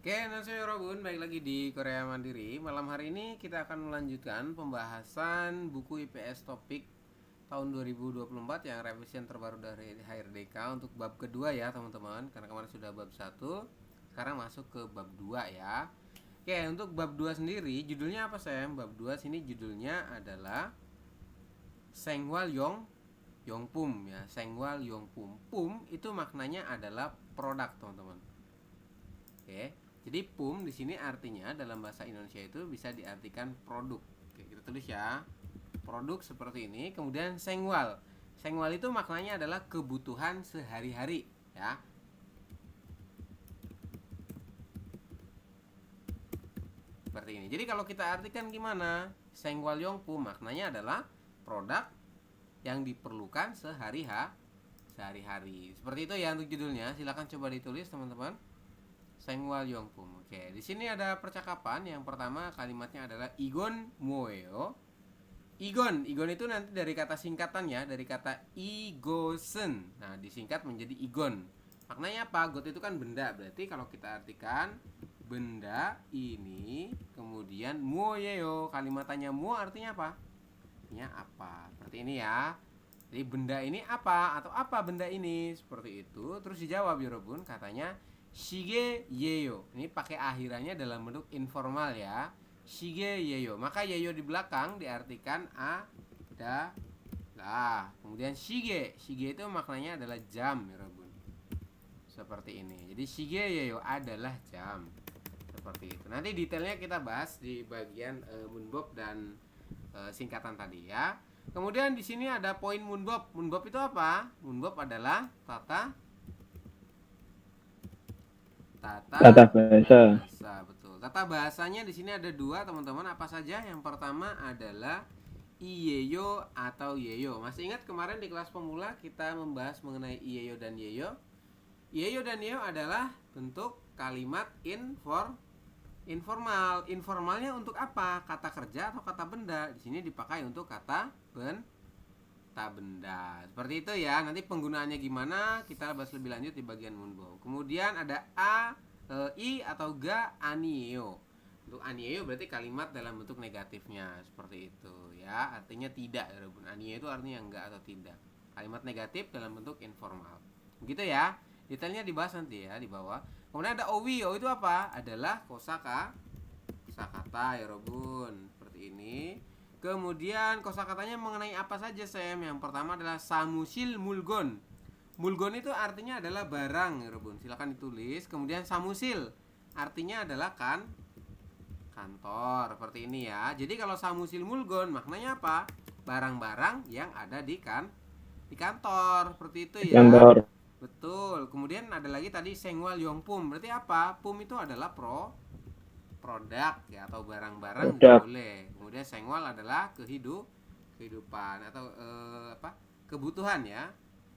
Oke, Nasya Robun, baik lagi di Korea Mandiri. Malam hari ini kita akan melanjutkan pembahasan buku IPS topik tahun 2024 yang revision terbaru dari HRDK untuk bab kedua ya teman-teman. Karena kemarin sudah bab 1, sekarang masuk ke bab 2 ya. Oke, untuk bab 2 sendiri judulnya apa Sam? Bab 2 sini judulnya adalah Sengwal Yongpum ya. Sengwal Yongpum. Pum itu maknanya adalah produk teman-teman. Oke, jadi PUM di sini artinya dalam bahasa Indonesia itu bisa diartikan produk. Oke, kita tulis ya. Produk seperti ini. Kemudian sengwal. Sengwal itu maknanya adalah kebutuhan sehari-hari, ya. Seperti ini. Jadi kalau kita artikan gimana? Sengwal Yongpum maknanya adalah produk yang diperlukan sehari-hari. Seperti itu ya untuk judulnya. Silakan coba ditulis teman-teman. Sengwal Yongpum. Oke, di sini ada percakapan. Yang pertama kalimatnya adalah Igon Moeo. Igon itu nanti dari kata singkatan ya, dari kata Igosen. Nah, disingkat menjadi Igon. Maknanya apa? Got itu kan benda. Berarti kalau kita artikan benda ini, kemudian moeo, kalimatannya mo artinya apa? Artinya apa? Seperti ini ya. Jadi benda ini apa atau apa benda ini? Seperti itu. Terus dijawab Yorobun, katanya Shige Yeyo. Ini pakai akhirannya dalam bentuk informal ya. Shige Yeyo. Maka Yeyo di belakang diartikan adalah. Kemudian Shige itu maknanya adalah jam Yorobun. Seperti ini. Jadi Shige Yeyo adalah jam. Seperti itu. Nanti detailnya kita bahas di bagian Munbob dan singkatan tadi ya. Kemudian di sini ada poin Munbob. Munbob itu apa? Munbob adalah tata bahasa. betul. Tata bahasanya di sini ada dua teman-teman. Apa saja? Yang pertama adalah Iyeyo atau Yeyo. Masih ingat kemarin di kelas pemula kita membahas mengenai Iyeyo dan Yeyo? Iyeyo dan Yeyo adalah bentuk kalimat informal. Informalnya untuk apa? Kata kerja atau kata benda? Di sini dipakai untuk kata benda. Seperti itu ya. Nanti penggunaannya gimana kita bahas lebih lanjut di bagian Munbo. Kemudian ada i atau ga anieo. Untuk anieo berarti kalimat dalam bentuk negatifnya seperti itu ya. Artinya tidak ya, anieo itu artinya enggak atau tidak. Kalimat negatif dalam bentuk informal. Begitu ya. Detailnya dibahas nanti ya di bawah. Kemudian ada owi. Owi itu apa? Adalah kosakata ya Robun. Seperti ini. Kemudian kosakatanya mengenai apa saja Sam? Yang pertama adalah samusil mulgon. Mulgon itu artinya adalah barang ya Robun. Silakan ditulis. Kemudian samusil artinya adalah kantor. Seperti ini ya. Jadi kalau samusil mulgon maknanya apa? Barang-barang yang ada di kantor. Seperti itu ya. Kantor. Betul. Kemudian ada lagi tadi sengwal yongpum. Berarti apa? Pum itu adalah produk ya atau barang-barang juga boleh. Kemudian sengwal adalah kehidupan atau kebutuhan ya.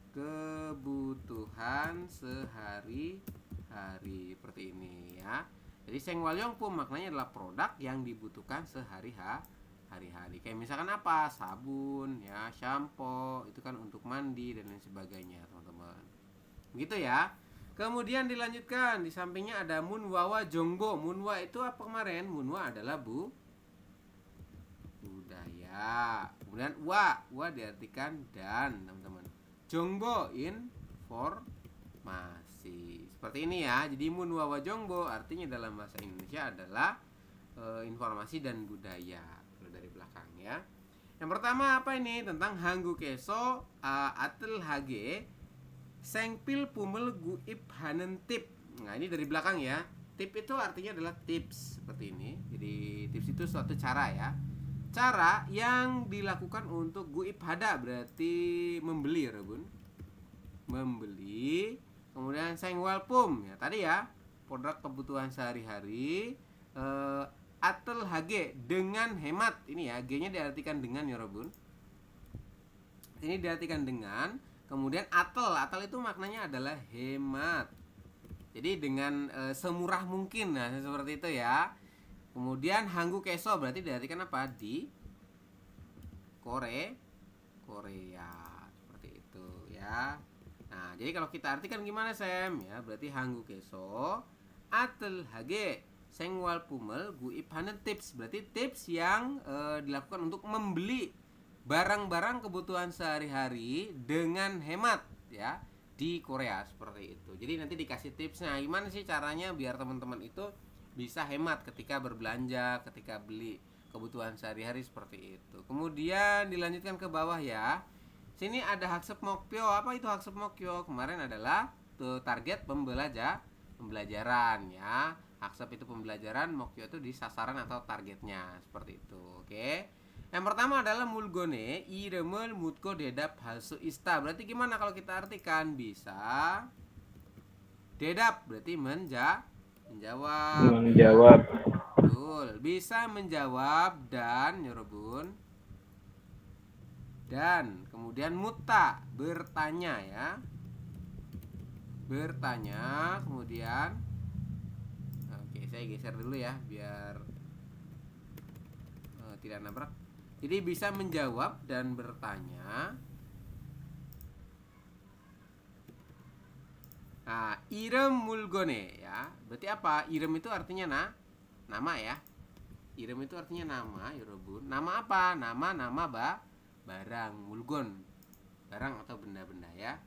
Kebutuhan sehari-hari seperti ini ya. Jadi sengwal yongpum maknanya adalah produk yang dibutuhkan sehari-hari. Kayak misalkan apa? Sabun ya, shampoo, itu kan untuk mandi dan lain sebagainya, teman-teman. Begitu ya. Kemudian dilanjutkan, di sampingnya ada munwawa jongbo. Munwa itu apa kemarin? Munwa adalah budaya. Kemudian wa diartikan dan, teman-teman. Jongbo informasi. Seperti ini ya. Jadi munwawa jongbo artinya dalam bahasa Indonesia adalah informasi dan budaya. Kalau dari belakang ya. Yang pertama apa ini? Tentang hanggu keso atel hage sengpil pumel guip hanen tip. Nah ini dari belakang ya. Tip itu artinya adalah tips seperti ini. Jadi tips itu suatu cara ya. Cara yang dilakukan untuk guip hada berarti membeli ya bun. Membeli. Kemudian sengwal pum ya tadi ya. Produk kebutuhan sehari-hari. Atel hage dengan hemat. Ini ya G nya diartikan dengan ya bun. Ini diartikan dengan. Kemudian atel itu maknanya adalah hemat. Jadi dengan semurah mungkin, nah seperti itu ya. Kemudian hanggu keso berarti diartikan apa? Di Korea seperti itu ya. Nah jadi kalau kita artikan gimana Sam? Ya berarti hanggu keso atel hage sengwal pumel gu iphanen tips, berarti tips yang dilakukan untuk membeli barang-barang kebutuhan sehari-hari dengan hemat ya di Korea seperti itu. Jadi nanti dikasih tipsnya gimana sih caranya biar teman-teman itu bisa hemat ketika berbelanja, ketika beli kebutuhan sehari-hari seperti itu. Kemudian dilanjutkan ke bawah ya. Sini ada Haksep Mokpyo. Apa itu Haksep Mokpyo? Kemarin adalah target pembelajaran ya. Haksep itu pembelajaran, Mokpyo itu di sasaran atau targetnya seperti itu. Oke. Yang pertama adalah mulgone iremel mutko dedap halsu ista. Berarti gimana kalau kita artikan? Bisa dedap berarti menjawab. Menjawab. Betul. Bisa menjawab dan nyorobun. Dan kemudian muta bertanya ya. Bertanya kemudian oke, saya geser dulu ya biar tidak nabrak. Jadi bisa menjawab dan bertanya. Nah, irem mulgone ya. Berarti apa? Irem itu artinya nama ya. Irem itu artinya nama, yorobun. Nama apa? Nama barang, mulgon. Barang atau benda-benda ya.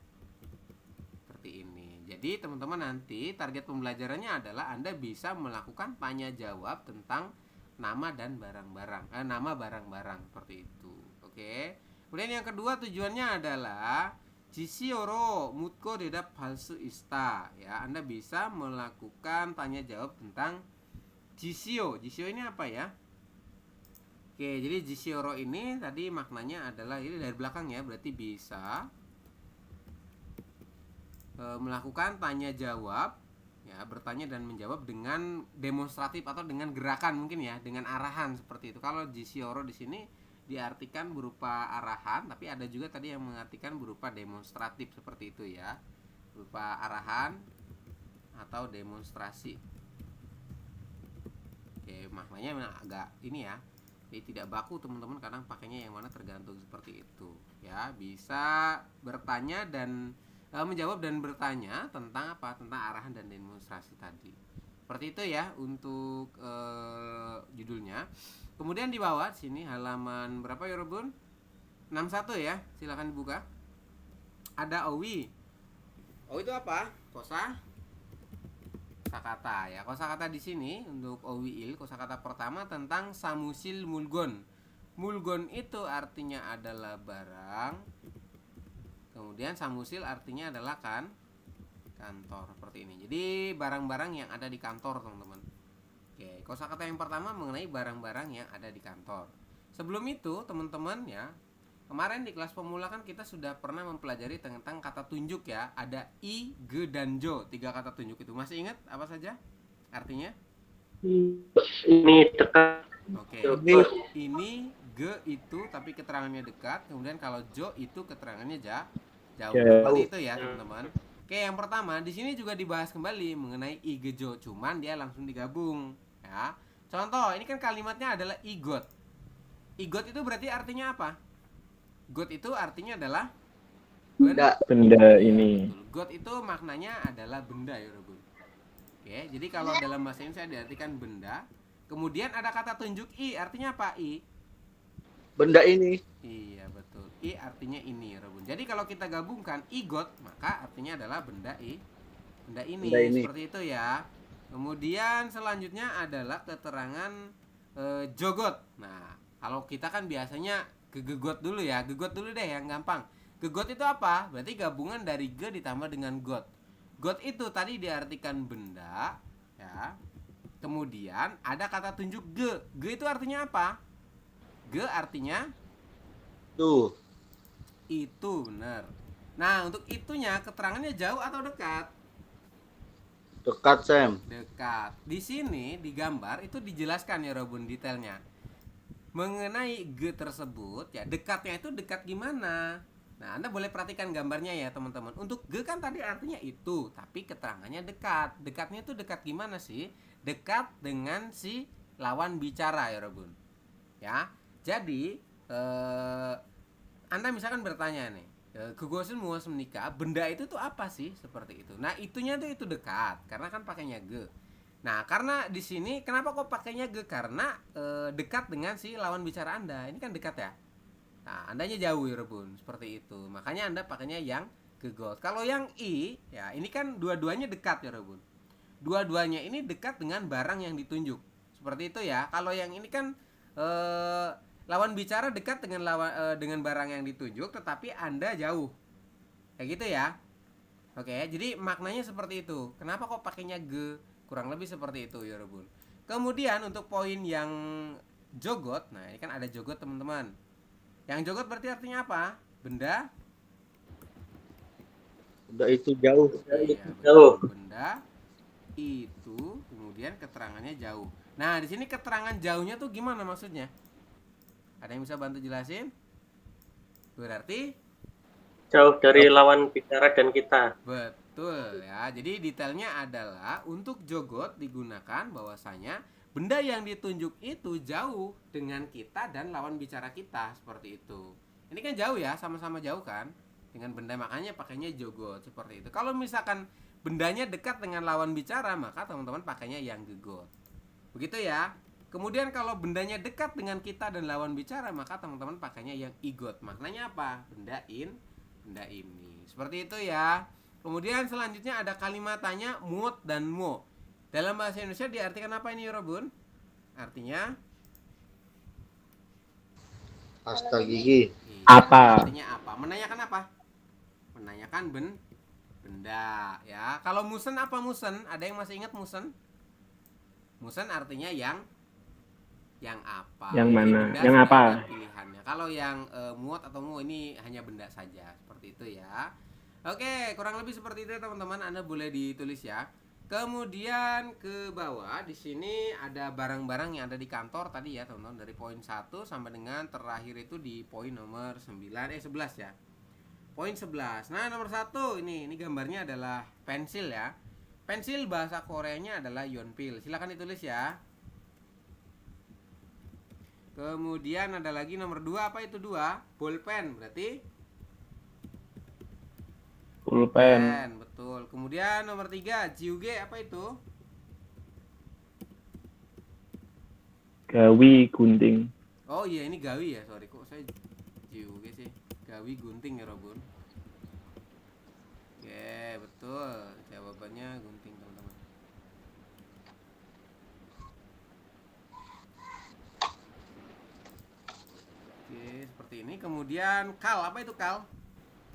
Seperti ini. Jadi teman-teman nanti target pembelajarannya adalah Anda bisa melakukan tanya jawab tentang nama dan barang-barang. Nama barang-barang seperti itu. Oke. Kemudian yang kedua tujuannya adalah Jisioro mutko dedap palsu ista ya. Anda bisa melakukan tanya jawab tentang Jisio. Jisio ini apa ya? Oke, jadi Jisioro ini tadi maknanya adalah ini dari belakang ya, berarti bisa melakukan tanya jawab ya, bertanya dan menjawab dengan demonstratif atau dengan gerakan mungkin ya, dengan arahan seperti itu. Kalau Jisioro di sini diartikan berupa arahan, tapi ada juga tadi yang mengartikan berupa demonstratif seperti itu ya, berupa arahan atau demonstrasi. Oke, maknanya memang agak ini ya, jadi tidak baku teman-teman, kadang pakainya yang mana tergantung seperti itu ya. Bisa bertanya dan menjawab dan bertanya tentang apa, tentang arahan dan demonstrasi tadi. Seperti itu ya untuk judulnya. Kemudian di bawah sini halaman berapa ya Robun? 61 ya, silakan dibuka. Ada owi. Owi itu apa? Kosakata ya. Kosakata di sini untuk owiil, kosakata pertama tentang samusil mulgon. Mulgon itu artinya adalah barang. Kemudian samusil artinya adalah kantor seperti ini. Jadi barang-barang yang ada di kantor, teman-teman. Oke, kosakata yang pertama mengenai barang-barang yang ada di kantor. Sebelum itu, teman-teman ya, kemarin di kelas pemula kan kita sudah pernah mempelajari tentang kata tunjuk ya. Ada i, ge, dan jo. 3 kata tunjuk itu. Masih ingat apa saja artinya? Ini dekat. Oke, ini ge itu tapi keterangannya dekat. Kemudian kalau jo itu keterangannya jauh. Seperti itu ya, teman-teman. Oke, yang pertama di sini juga dibahas kembali mengenai i, ge, jo. Cuman dia langsung digabung ya. Contoh, ini kan kalimatnya adalah igot. Igot itu berarti artinya apa? Got itu artinya adalah Benda ini. Betul. Got itu maknanya adalah benda ya, Robun. Oke, jadi kalau dalam bahasa Indonesia diartikan benda. Kemudian ada kata tunjuk i, artinya apa i? Benda ini. Iya, betul. I artinya ini, Robun. Jadi kalau kita gabungkan igot, maka artinya adalah benda ini. Benda ini. Seperti itu ya. Kemudian selanjutnya adalah keterangan jogot. Nah, kalau kita kan biasanya gegot dulu ya. Gegot dulu deh yang gampang. Gegot itu apa? Berarti gabungan dari ge ditambah dengan got. Got itu tadi diartikan benda ya. Kemudian ada kata tunjuk ge. Ge itu artinya apa? Ge artinya Tuh. itu, benar. Nah, untuk itunya keterangannya jauh atau dekat? Dekat, Sam. Dekat. Di sini di gambar itu dijelaskan ya Robun detailnya. Mengenai ge tersebut ya, dekatnya itu dekat gimana? Nah, Anda boleh perhatikan gambarnya ya teman-teman. Untuk ge kan tadi artinya itu, tapi keterangannya dekat. Dekatnya itu dekat gimana sih? Dekat dengan si lawan bicara ya Robun. Ya. Jadi Anda misalkan bertanya nih, kegosen muas menikah, benda itu tuh apa sih? Seperti itu. Nah, itunya tuh itu dekat karena kan pakainya ge. Nah, karena di sini kenapa kok pakainya ge? Karena dekat dengan si lawan bicara Anda. Ini kan dekat ya. Nah, andanya jauh ya Rebun, seperti itu. Makanya Anda pakainya yang gegot. Kalau yang I, ya ini kan dua-duanya dekat ya Rebun. Dua-duanya ini dekat dengan barang yang ditunjuk. Seperti itu ya. Kalau yang ini kan lawan bicara dekat dengan dengan barang yang ditunjuk, tetapi Anda jauh. Kayak gitu ya. Oke, jadi maknanya seperti itu. Kenapa kok pakainya ge? Kurang lebih seperti itu ya Rebun. Kemudian untuk poin yang jogot, nah ini kan ada jogot teman-teman. Yang jogot berarti artinya apa? Benda. Benda itu jauh. Iya, betul. Benda itu kemudian keterangannya jauh. Nah, di sini keterangan jauhnya tuh gimana maksudnya? Ada yang bisa bantu jelasin? Berarti jauh dari lawan bicara dan kita. betul ya. Jadi detailnya adalah untuk jogot digunakan bahwasanya benda yang ditunjuk itu jauh dengan kita dan lawan bicara kita, seperti itu. Ini kan jauh ya, sama-sama jauh kan dengan benda, makanya pakainya jogot seperti itu. Kalau misalkan bendanya dekat dengan lawan bicara, maka teman-teman pakainya yang gegot. Begitu ya. Kemudian kalau bendanya dekat dengan kita dan lawan bicara, maka teman-teman pakainya yang igot. Maknanya apa? Benda ini. Seperti itu ya. Kemudian selanjutnya ada kalimat tanya mut dan mo. Dalam bahasa Indonesia diartikan apa ini Robun? Artinya Pasta gigi. Apa? Artinya apa? Menanyakan apa? Menanyakan benda ya. Kalau musen apa musen? Ada yang masih ingat musen? Musen artinya yang apa? Yang mana? Benda Yang sudah apa? ada pilihannya. Kalau yang muat atau mu ini hanya benda saja, seperti itu ya. Oke, kurang lebih seperti itu teman-teman. Anda boleh ditulis ya. Kemudian ke bawah di sini ada barang-barang yang ada di kantor tadi ya teman-teman, dari poin 1 sampai dengan terakhir itu di poin nomor 11 ya. Poin 11. Nah, nomor 1 ini gambarnya adalah pensil ya. Pensil bahasa Koreanya adalah yonpil. Silakan ditulis ya. Kemudian ada lagi nomor 2, apa itu 2? Bolpen, berarti Pulpen. betul. Kemudian nomor 3, jiuge, apa itu? Gawi gunting. Oh iya, ini gawi ya, sorry kok saya jiuge sih. Gawi gunting ya Robun. Oke, betul. Jawabannya gunting teman-teman. Oke, seperti ini. Kemudian kal, apa itu kal?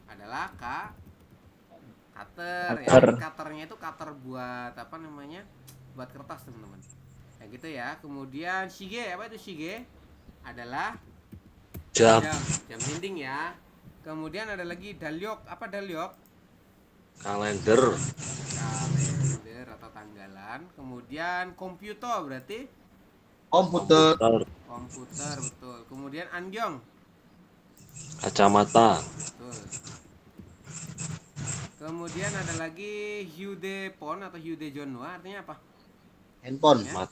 Adalah cutter ya. Cutternya itu cutter buat apa namanya? Buat kertas teman-teman. Kayak gitu ya. Kemudian shige, apa itu shige? Adalah jam dinding ya. Kemudian ada lagi dalyok, apa dalyok? Kalender. Atau tanggalan. Kemudian komputer berarti Komputer. betul. Kemudian angyong, Kacamata. betul. Kemudian ada lagi hyudepon atau hyudejonwa, artinya apa? Handphone. Ya?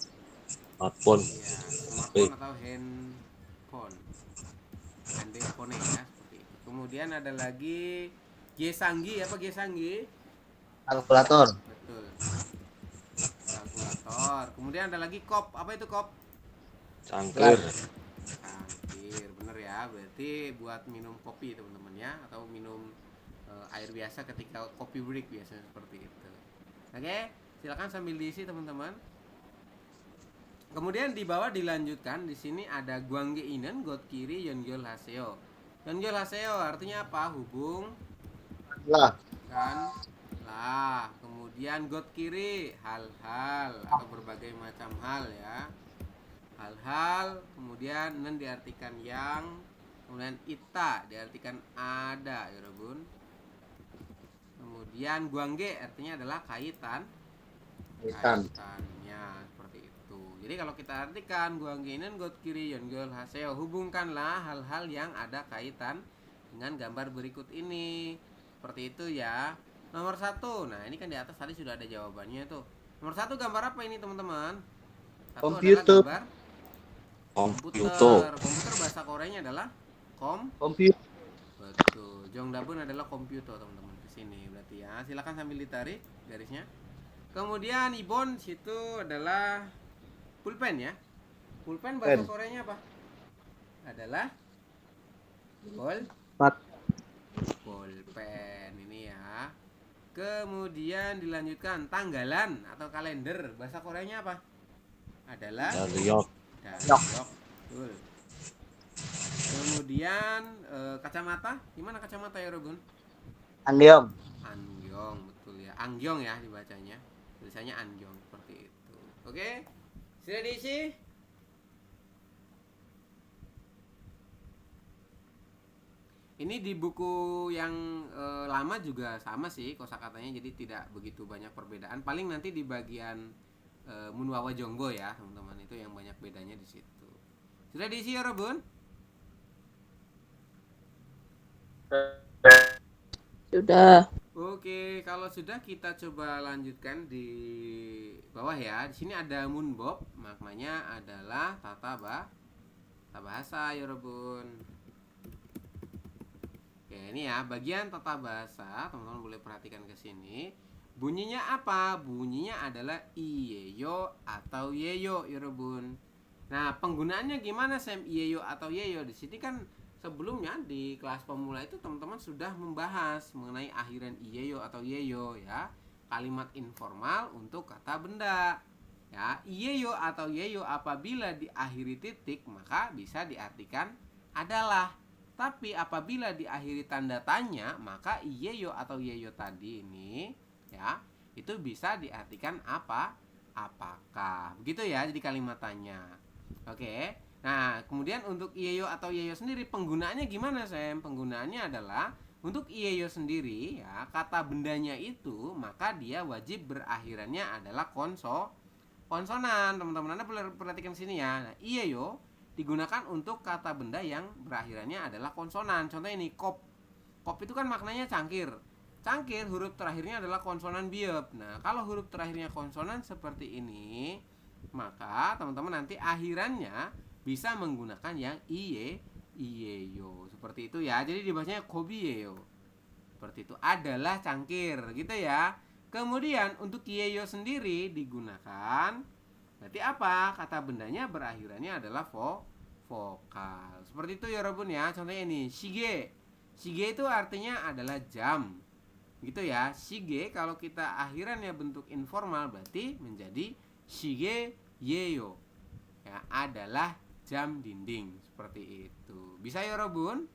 Smartphone. Ya, smartphone atau handphone ya, seperti itu. Kemudian ada lagi gesanggi, apa gesanggi? Kalkulator. Betul, kalkulator. Kemudian ada lagi kop, apa itu kop? Cangkir. Cangkir, bener ya. Berarti buat minum kopi teman-teman ya, atau minum air biasa ketika kopi break biasanya seperti itu. Oke, silakan sambil diisi teman-teman. Kemudian di bawah dilanjutkan, di sini ada guangge inen got kiri yongyol haseo. Yongyol haseo artinya apa? Hubung Lah. kan lah. Kemudian got kiri hal-hal atau berbagai macam hal ya. Hal-hal, kemudian nen diartikan yang, kemudian ita diartikan ada ya Bun. Kemudian guangge artinya adalah kaitannya, seperti itu. Jadi kalau kita artikan guanggeinen got kiri yongyol haseo, hubungkanlah hal-hal yang ada kaitan dengan gambar berikut ini, seperti itu ya. Nomor 1, nah ini kan di atas tadi sudah ada jawabannya tuh. Nomor 1 gambar apa ini teman-teman? Komputer. Adalah gambar Komputer. Komputer bahasa Koreanya adalah Komputer. betul. Jongdabun adalah komputer teman-teman di sini berarti ya. Silakan sambil ditarik garisnya. Kemudian ibon situ adalah pulpen ya. Pulpen bahasa Pen. Koreanya apa? Adalah Mat. pulpen ini ya. Kemudian dilanjutkan tanggalan atau kalender bahasa Koreanya apa? Adalah Daryok. daryok. Betul. Kemudian kacamata, gimana kacamata ya Robun? Angyong. Angyong, betul ya. Angyong ya dibacanya. Tulisannya Angyong seperti itu. Oke. Sudah diisi? Ini di buku yang lama juga sama sih kosakatanya, jadi tidak begitu banyak perbedaan. Paling nanti di bagian Munwawa Jonggo ya, teman-teman. Itu yang banyak bedanya di situ. Sudah diisi ya, Robun? Sudah. Oke, kalau sudah kita coba lanjutkan di bawah ya. Di sini ada Munbob, maknanya adalah tata bahasa ya, Robun. Oke, ini ya bagian tata bahasa, teman-teman boleh perhatikan ke sini. Bunyinya apa? Bunyinya adalah iyeyo atau yeyo, ya Robun. Nah, penggunaannya gimana Sam iyeyo atau yeyo? Di sini kan sebelumnya di kelas pemula itu teman-teman sudah membahas mengenai akhiran iyeyo atau yeyo ya. Kalimat informal untuk kata benda. Ya, iyeyo atau yeyo apabila diakhiri titik maka bisa diartikan adalah. Tapi apabila diakhiri tanda tanya, maka iyeyo atau yeyo tadi ini ya, itu bisa diartikan apa? Apakah. Begitu ya jadi kalimat tanya. Oke. Nah, kemudian untuk iyeyo atau yeyo sendiri penggunaannya gimana, Sam? Penggunaannya adalah untuk iyeyo sendiri ya, kata bendanya itu maka dia wajib berakhirannya adalah konsonan. Teman-teman Anda perhatikan sini ya. Nah, iyeyo digunakan untuk kata benda yang berakhirannya adalah konsonan. Contoh ini kop. Kop itu kan maknanya cangkir. Cangkir huruf terakhirnya adalah konsonan biep. Nah, kalau huruf terakhirnya konsonan seperti ini, maka teman-teman nanti akhirannya bisa menggunakan yang iyeyo. Seperti itu ya. Jadi dibacanya kobiyeyo. Seperti itu, adalah cangkir gitu ya. Kemudian untuk iyeyo sendiri digunakan berarti apa? Kata bendanya berakhirannya adalah vokal. Seperti itu ya Robun ya. Contohnya ini shige. Shige itu artinya adalah jam. Gitu ya. Shige kalau kita akhirannya bentuk informal berarti menjadi shige yeyo. Ya, adalah jam dinding. Seperti itu. Bisa ya Robun?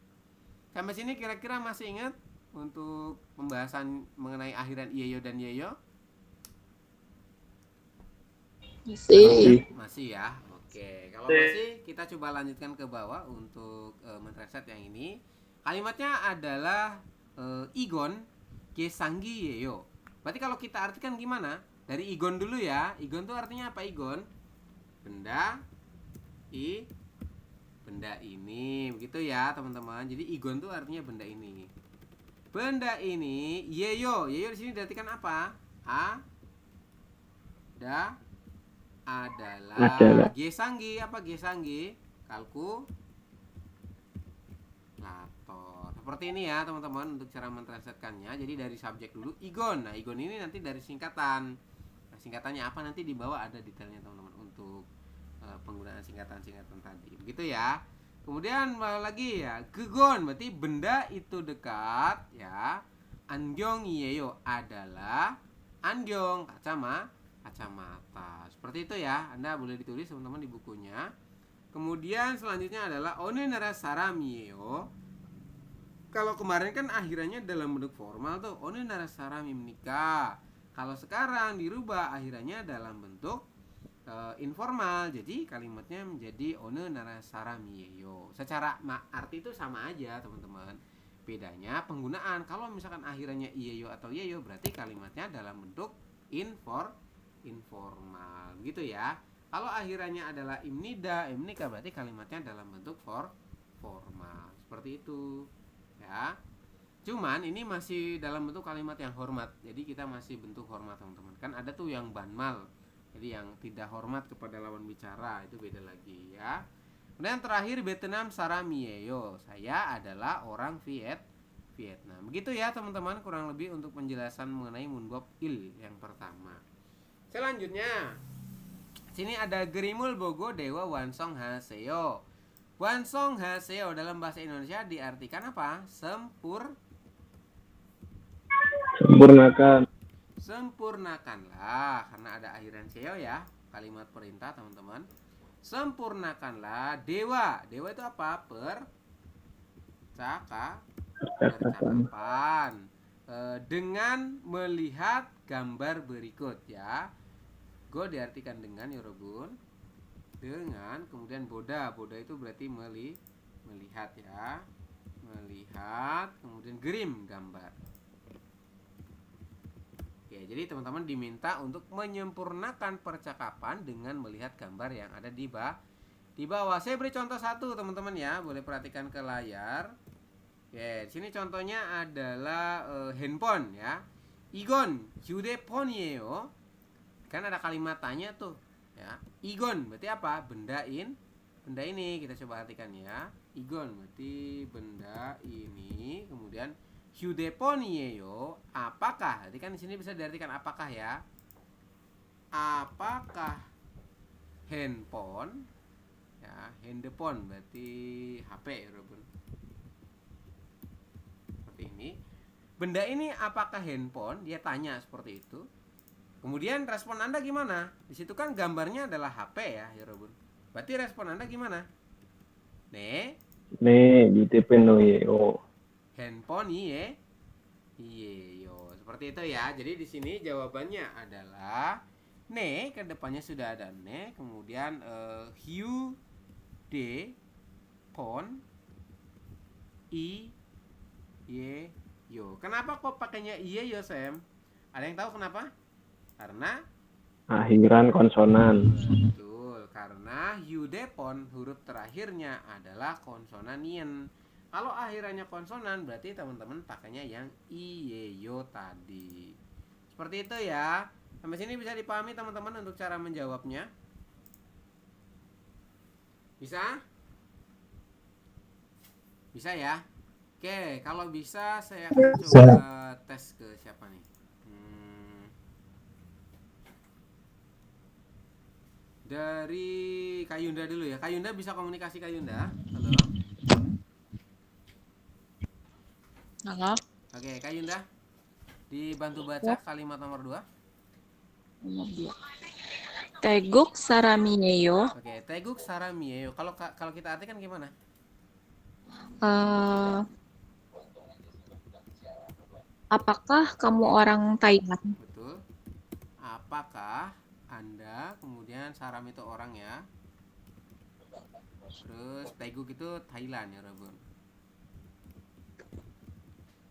Sampai sini kira-kira masih ingat untuk pembahasan mengenai akhiran iyeyo dan yeyo? Masih ya. Oke, kalau masih kita coba lanjutkan ke bawah untuk mentranslate yang ini. Kalimatnya adalah igon gesanggi yeyo. Berarti kalau kita artikan gimana? Dari igon dulu ya. Igon itu artinya apa igon? Benda benda ini, begitu ya teman-teman. Jadi igon itu artinya benda ini. Benda ini yeyo. Yeyo di sini diartikan apa? Adalah gesanggi. Apa gesanggi? Kalkulator. Seperti ini ya teman-teman untuk cara mentranslatekannya. Jadi dari subjek dulu igon. Nah, igon ini nanti dari singkatan. Nah, singkatannya apa nanti di bawah ada detailnya teman-teman untuk penggunaan singkatan-singkatan tadi. Begitu ya. Kemudian lagi ya, gegon berarti benda itu dekat ya. Angyong yeyo adalah angyong kacamata. Seperti itu ya. Anda boleh ditulis teman-teman di bukunya. Kemudian selanjutnya adalah onenara saramieyo. Kalau kemarin kan akhirannya dalam bentuk formal tuh, onenara sarami menikah. Kalau sekarang dirubah akhirannya dalam bentuk informal. Jadi kalimatnya menjadi onenara saramieyo. Secara arti itu sama aja teman-teman. Bedanya penggunaan. Kalau misalkan akhirannya iyeyo atau yeyo berarti kalimatnya dalam bentuk informal gitu ya. Kalau akhirannya adalah imnika berarti kalimatnya dalam bentuk formal. Seperti itu ya. Cuman ini masih dalam bentuk kalimat yang hormat. Jadi kita masih bentuk hormat teman-teman. Kan ada tuh yang banmal. Jadi yang tidak hormat kepada lawan bicara, itu beda lagi ya. Kemudian terakhir Vietnam saramieyo. Saya adalah orang Vietnam. Begitu ya teman-teman kurang lebih untuk penjelasan mengenai Munbob Il yang pertama. Selanjutnya, sini ada Gerimul Bogo Dewa Wansong Haseo. Wansong Haseo dalam bahasa Indonesia diartikan apa? Sempurnakan. Sempurnakanlah, karena ada akhiran seo ya, kalimat perintah teman-teman. Sempurnakanlah dewa. Dewa itu apa? Percakapan. Dengan melihat gambar berikut ya. Go diartikan dengan yorobun. Dengan, kemudian boda. Boda itu berarti melihat ya. Melihat, kemudian gerim gambar. Oke, jadi teman-teman diminta untuk menyempurnakan percakapan dengan melihat gambar yang ada di bawah. Saya beri contoh satu teman-teman ya, boleh perhatikan ke layar. Oke, di sini contohnya adalah handphone ya. Igon, 휴대폰이에요. Kan ada kalimat tanya tuh ya. Igon berarti apa? Benda ini kita coba artikan ya. Igon berarti benda ini, kemudian 휴대폰이에요. Apakah? Jadi kan di sini bisa diartikan apakah ya? Apakah handphone? Ya, handphone berarti HP ya, Robun. Seperti ini. Benda ini apakah handphone? Dia tanya seperti itu. Kemudian respon Anda gimana? Di situ kan gambarnya adalah HP ya, Robun. Berarti respon Anda gimana? 네, 휴대폰이에요. Handphone yo. Seperti itu ya. Jadi di sini jawabannya adalah ne, ke depannya sudah ada ne, kemudian hiu de pon i ye yo. Kenapa kok pakainya iye yo, Sam? Ada yang tahu kenapa? Karena Akhiran konsonan. betul, karena hyudepon huruf terakhirnya adalah konsonan yen. Kalau akhirannya konsonan berarti teman-teman pakainya yang iyeyo tadi. Seperti itu ya. Sampai sini bisa dipahami teman-teman untuk cara menjawabnya? Bisa? Bisa ya? Oke, kalau bisa saya akan coba tes ke siapa nih? Dari Kayunda dulu ya. Kayunda bisa komunikasi Kayunda? Halo? Halo. Oke, Kayunda dibantu baca kalimat nomor 2. Nomor 2. Teguk saramiyeyo. Oke, teguk saramiyeyo. Kalau kita artikan gimana? Apakah kamu orang Thailand? Betul. Apakah Anda, kemudian saram itu orang ya. Terus teguk itu Thailand ya, Robun.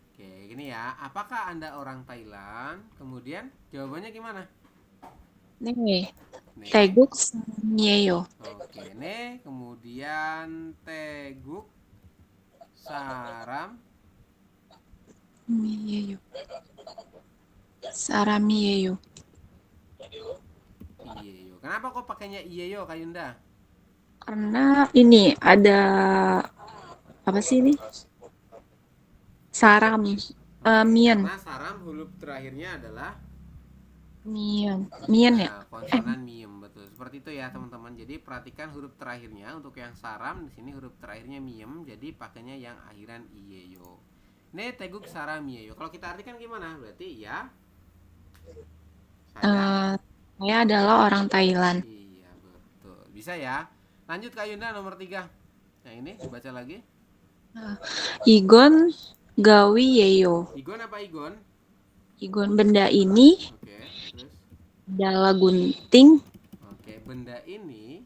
Oke, gini ya. Apakah Anda orang Thailand? Kemudian jawabannya gimana? 네. teguk saramiyeyo. Oke, ne, kemudian teguk saram Saramiyeyo. Saramiyeyo. iyeyo. Kenapa kok pakainya iyeyo, Kayunda? Karena ini ada apa sih ini? Saram. Mien. Karena saram huruf terakhirnya adalah Mien ya? konsonan miem, betul. Seperti itu ya, teman-teman. Jadi perhatikan huruf terakhirnya. Untuk yang saram di sini huruf terakhirnya miem, jadi pakainya yang akhiran iyeyo. Ne teguk saram iyeyo. Kalau kita artikan gimana? Berarti ya Saya adalah orang Thailand. Iya, betul. Bisa ya. Lanjut Kak Yunda nomor 3. Yang ini baca lagi. Igon gawi yeyo. Igon apa Igon? Igon benda ini Oke, terus. adalah gunting. Oke, benda ini.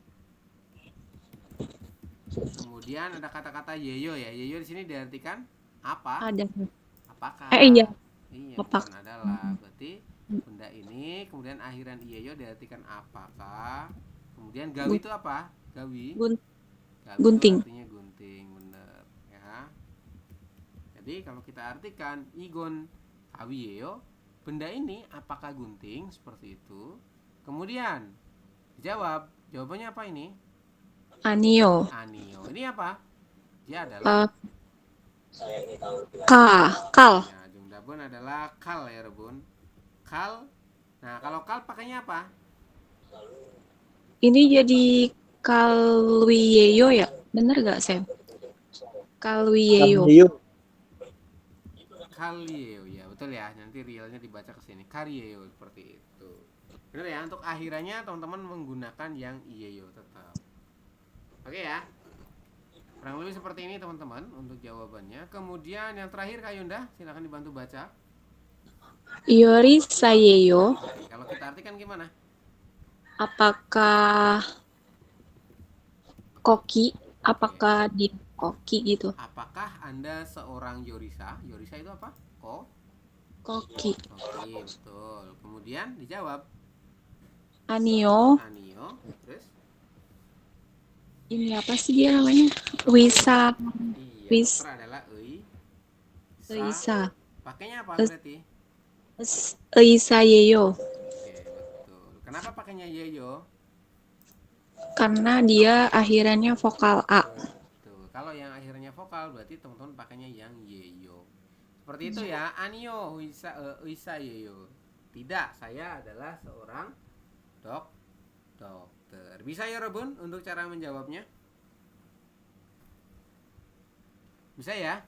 Kemudian ada kata-kata yeyo ya. Yeyo di sini diartikan apa? Ada. Apakah? Iya. Iya, Apakah? bukan adalah. Berarti benda ini kemudian akhiran iyeyo diartikan apakah. Kemudian gawi itu apa? Gawi. Gawi Gunting. itu artinya gunting, bener ya. Jadi kalau kita artikan igon awiyeyo, benda ini apakah gunting, seperti itu. Kemudian dijawab, jawabannya apa ini? Anio. Ini apa? Dia adalah Kal. ya, Jungdabun adalah kal ya, Rebun. Kal Nah, kalau kal pakainya apa? Ini jadi Kalwiyeyo ya? Bener gak, Sam? Kalwiyeyo. Kambiu. Kalieo ya, betul ya. Nanti realnya dibaca ke sini. Karieo seperti itu. Benar ya, untuk akhirannya teman-teman menggunakan yang iyeyo tetap. Oke ya. Kurang lebih seperti ini teman-teman untuk jawabannya. Kemudian yang terakhir Kak Yunda, silakan dibantu baca. Yori Sayeyo. Oke, kalau kita artikan gimana? Apakah koki? Oke. Apakah dia koki gitu? Apakah Anda seorang Yorisa? Yorisa itu apa? Koki. Oke, betul. Kemudian dijawab Anio. Anio. Terus? Ini apa sih dia namanya? Wisa. Iya, Wis. dokter adalah Wisa. Pakainya apa berarti? Isayeyo. Oke, betul. Kenapa pakainya yeyo? Karena dia akhirannya vokal A. Tuh, kalau yang akhirnya vokal berarti teman-teman pakainya yang yeyo. Seperti itu ya, Anio Wisa yeyo. Tidak, saya adalah seorang dokter. Bisa ya Robun untuk cara menjawabnya? Bisa ya?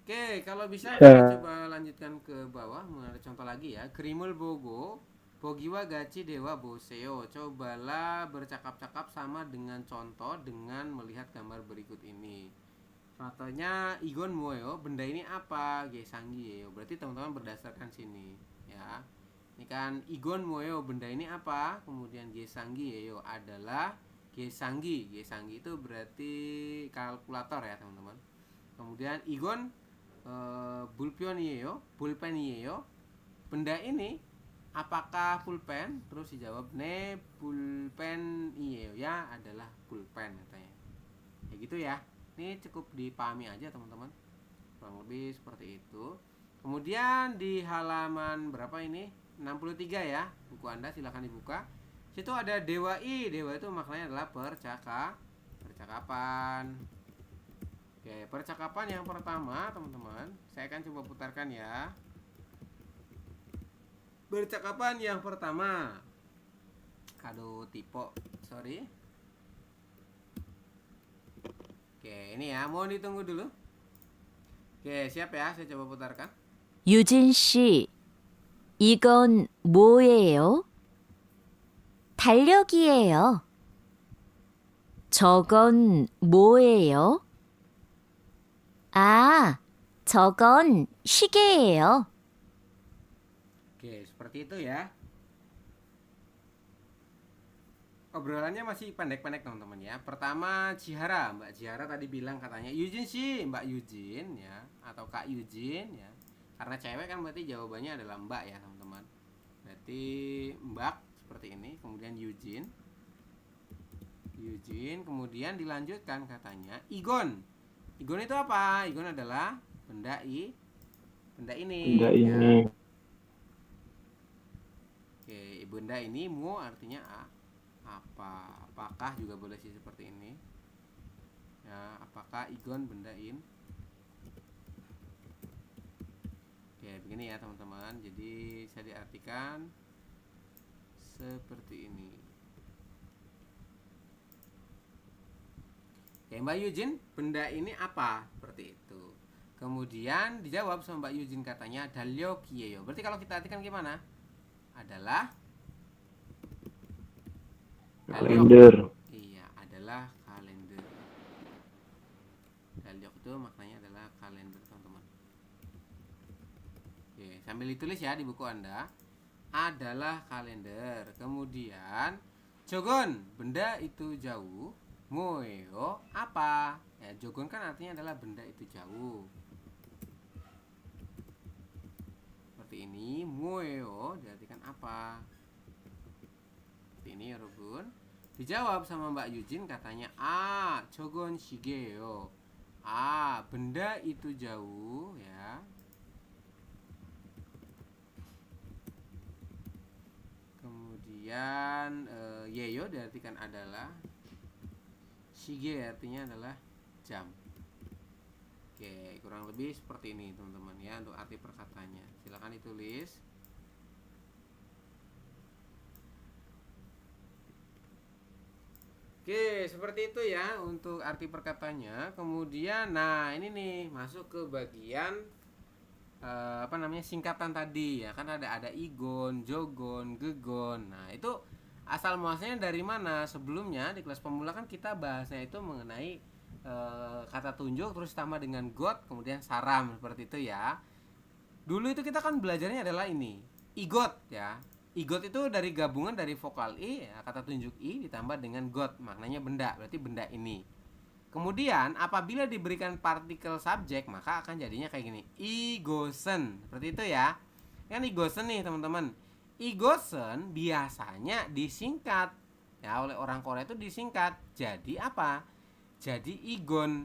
Oke, kalau bisa kita coba lanjutkan ke bawah. Ada contoh lagi ya. Grimul Bogo Bogiwa Gachi Dewa Boseo. Cobalah bercakap-cakap sama dengan contoh dengan melihat gambar berikut ini. Contohnya Igon Moyo, benda ini apa? Gesanggi yo. Berarti teman-teman berdasarkan sini ya. Ini kan Igon Moyo, benda ini apa? Kemudian Gesanggi yo adalah Gesanggi. Gesanggi itu berarti kalkulator ya, teman-teman. Kemudian Igon pulpen yo. Benda ini apakah pulpen? Terus dijawab ne pulpen iyo ya adalah pulpen katanya. Ya gitu ya. Ini cukup dipahami aja teman-teman. Kurang lebih seperti itu. Kemudian di halaman berapa ini? 63 ya. Buku Anda silahkan dibuka. Situ ada dewa i. Dewa itu maknanya adalah percakapan. Oke, percakapan yang pertama teman-teman, saya akan coba putarkan ya. Percakapan yang pertama. Aduh, sorry. Oke, ini ya, mohon ditunggu dulu. Oke, siap ya, saya coba putarkan. 유진 씨, 이건 뭐예요? 달력이에요. 저건 뭐예요? 아, 저건 시계예요. Oke, seperti itu ya. Obrolannya masih pendek-pendek teman-teman ya. Pertama Mbak Cihara tadi bilang katanya Yujin sih, Mbak Yujin ya, atau Kak Yujin ya. Karena cewek kan berarti jawabannya adalah Mbak ya teman-teman. Berarti Mbak seperti ini, kemudian Yujin, kemudian dilanjutkan katanya Igon. Igon itu apa? Igon adalah benda ini. Benda Ya. ini. Oke, benda ini mu artinya apakah juga boleh sih seperti ini. Ya, apakah Igon bendain? Oke, begini ya teman-teman. Jadi saya diartikan seperti ini. Oke, Mbak Yujin, benda ini apa? Seperti itu. Kemudian dijawab sama Mbak Yujin katanya dalyo kiyeyo. Berarti kalau kita artikan gimana? Adalah Kalender. Iya, adalah kalender. Dalyok itu maknanya adalah kalender, teman-teman. Oke, sambil ditulis ya di buku Anda. Adalah kalender. Kemudian jogon, benda itu jauh. Moeo, apa? Ya, jogon kan artinya adalah benda itu jauh. Seperti ini, moeo diartikan apa? Ini ya Robun. Dijawab sama Mbak Yujin katanya jogon shigeyo. Benda itu jauh ya. Kemudian yeyo diartikan adalah, shige artinya adalah jam. Oke, kurang lebih seperti ini teman-teman ya untuk arti perkataannya. Silakan ditulis. Oke, seperti itu ya untuk arti perkataannya. Kemudian, nah ini nih masuk ke bagian singkatan tadi ya kan ada igon, jogon, gegon. Nah itu asal muasalnya dari mana? Sebelumnya di kelas pemula kan kita bahasnya itu mengenai kata tunjuk terus tambah dengan got kemudian saram seperti itu ya. Dulu itu kita kan belajarnya adalah ini igot ya. Igot itu dari gabungan dari vokal i ya, kata tunjuk i ditambah dengan got maknanya benda, berarti benda ini. Kemudian apabila diberikan partikel subjek maka akan jadinya kayak gini, igosen. Seperti itu ya. Kan igosen nih teman-teman. Igosen biasanya disingkat ya oleh orang Korea itu disingkat. Jadi apa? Jadi igon.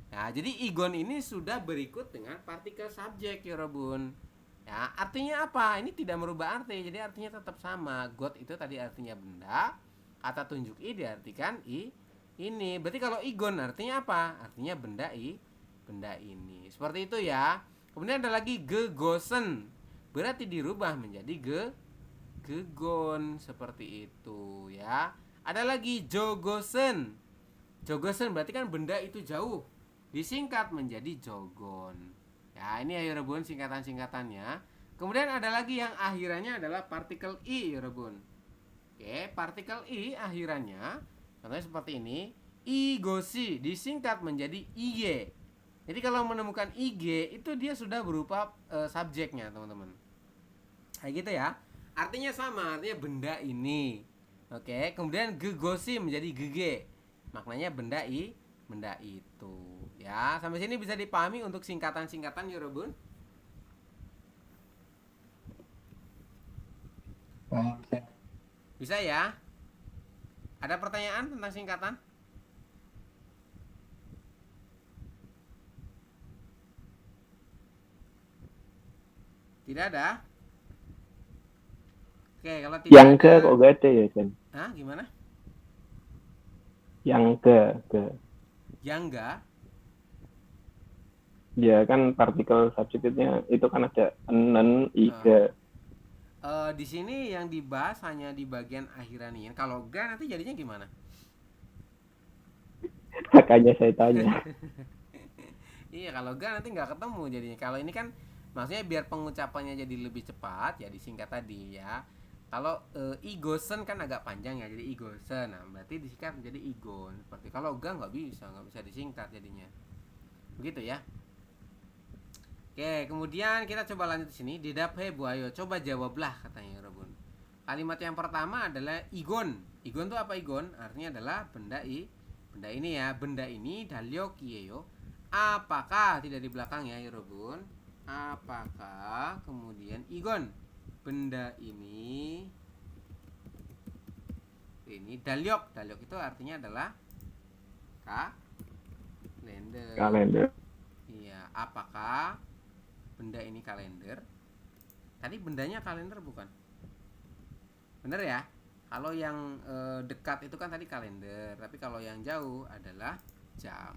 Nah, jadi igon ini sudah berikut dengan partikel subjek ya Robun. Ya, artinya apa? Ini tidak merubah arti. Jadi artinya tetap sama. God itu tadi artinya benda. Kata tunjuk i diartikan i ini. Berarti kalau igon artinya apa? Artinya benda ini. Seperti itu ya. Kemudian ada lagi gegosen. Berarti dirubah menjadi gegon seperti itu ya. Ada lagi jogosen. Jogosen berarti kan benda itu jauh. Disingkat menjadi jogon. Ya, ini ya Rebun singkatan-singkatannya. Kemudian ada lagi yang akhirannya adalah partikel i ya Rebun. Oke, partikel i akhirannya contohnya seperti ini, igosi disingkat menjadi ig. Jadi kalau menemukan ig itu dia sudah berupa subjeknya, teman-teman. Kayak gitu ya. Artinya sama, artinya benda ini. Oke, kemudian gegosi menjadi gege. Maknanya benda itu. Ya, sampai sini bisa dipahami untuk singkatan-singkatan ya, Robun? Bisa ya? Ada pertanyaan tentang singkatan? Tidak ada? Oke, kalau tidak Yang ada, kok gak ada ya kan? Hah, gimana? Yang ke. Yang enggak? Ya kan partikel subjeknya itu kan ada enen, iga. Di sini yang dibahas hanya di bagian akhiranian. Kalau enggak nanti jadinya gimana? Makanya saya tanya. Iya, kalau enggak nanti nggak ketemu jadinya. Kalau ini kan maksudnya biar pengucapannya jadi lebih cepat, ya disingkat tadi ya. Kalau igosen kan agak panjang ya, jadi igosen. Nah, berarti disingkat menjadi igon. Seperti kalau nggak bisa disingkat jadinya. Begitu ya. Oke, kemudian kita coba lanjut di sini. Didaphe buayo, coba jawablah katanya Robun. Kalimat yang pertama adalah igon. Igon itu apa igon? Artinya adalah benda ini ya, benda ini dalyok kiyeyo. Apakah tidak di belakang ya Robun? Apakah kemudian igon benda ini dalyok itu artinya adalah kalender. Iya, apakah benda ini kalender? Tadi bendanya kalender bukan? Bener ya? Kalau yang dekat itu kan tadi kalender, tapi kalau yang jauh adalah jam.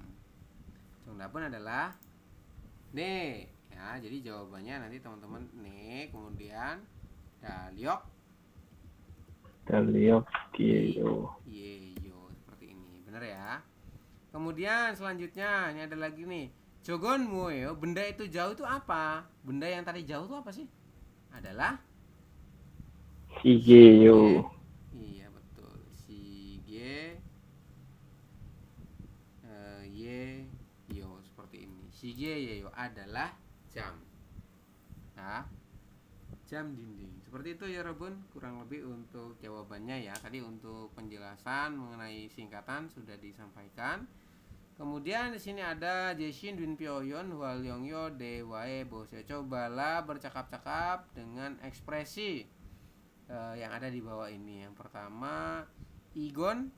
Contohnya pun adalah nih ya, jadi jawabannya nanti teman-teman nih, kemudian dalyok Kiyo. yeyo seperti ini, bener ya. Kemudian selanjutnya ini ada lagi nih, jogon mueo, benda itu jauh itu apa? Benda yang tadi jauh itu apa sih? Adalah Shigeyo. iya betul, shige yeyo seperti ini. Shige yeyo adalah jam. Nah, jam dinding. Seperti itu ya Robun, kurang lebih untuk jawabannya ya. Tadi untuk penjelasan mengenai singkatan sudah disampaikan. Kemudian di sini ada Jeshin Dwin Pyoyon Hwal Yongyo Dewae Bose. Cobalah bercakap-cakap dengan ekspresi yang ada di bawah ini. Yang pertama igon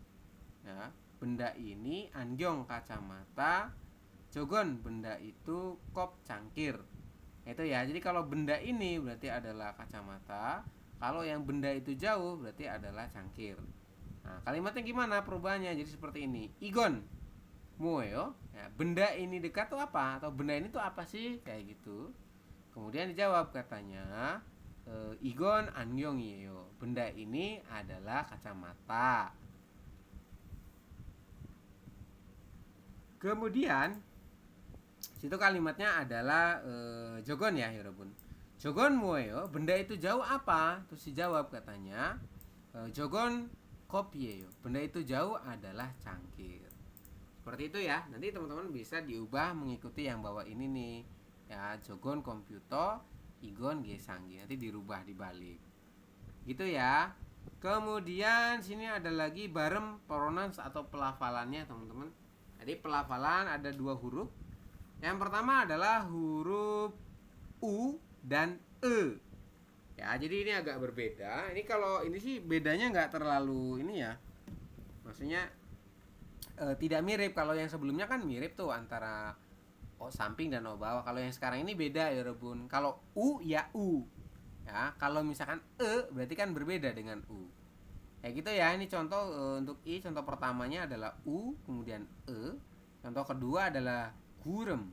ya, benda ini, angyong kacamata, jogon benda itu, kop cangkir. Itu ya. Jadi kalau benda ini berarti adalah kacamata, kalau yang benda itu jauh berarti adalah cangkir. Nah, kalimatnya gimana perubahannya? Jadi seperti ini. Igon 뭐예요? Ya, benda ini dekat tuh apa? Atau benda ini tuh apa sih? Kayak gitu. Kemudian dijawab katanya, 이건 안경이에요. Benda ini adalah kacamata. Kemudian situ kalimatnya adalah jogon ya, 여러분. Jogon 뭐예요? Benda itu jauh apa? Terus dijawab katanya, jogon kopieyo. Benda itu jauh adalah cangkir. Seperti itu ya. Nanti teman-teman bisa diubah mengikuti yang bawah ini nih. Ya, jogon komputer, igon gesanggi. Nanti dirubah dibalik. Gitu ya. Kemudian sini ada lagi barem pronouns atau pelafalannya, teman-teman. Jadi pelafalan ada 2 huruf. Yang pertama adalah huruf U dan E. Ya, jadi ini agak berbeda. Ini kalau ini sih bedanya nggak terlalu ini ya. Maksudnya tidak mirip. Kalau yang sebelumnya kan mirip tuh antara O samping dan O bawah. Kalau yang sekarang ini beda ya, Rebun. Kalau U ya U. Ya, kalau misalkan E berarti kan berbeda dengan U. Kayak gitu ya. Ini contoh untuk I, contoh pertamanya adalah U, kemudian E. Contoh kedua adalah gurem,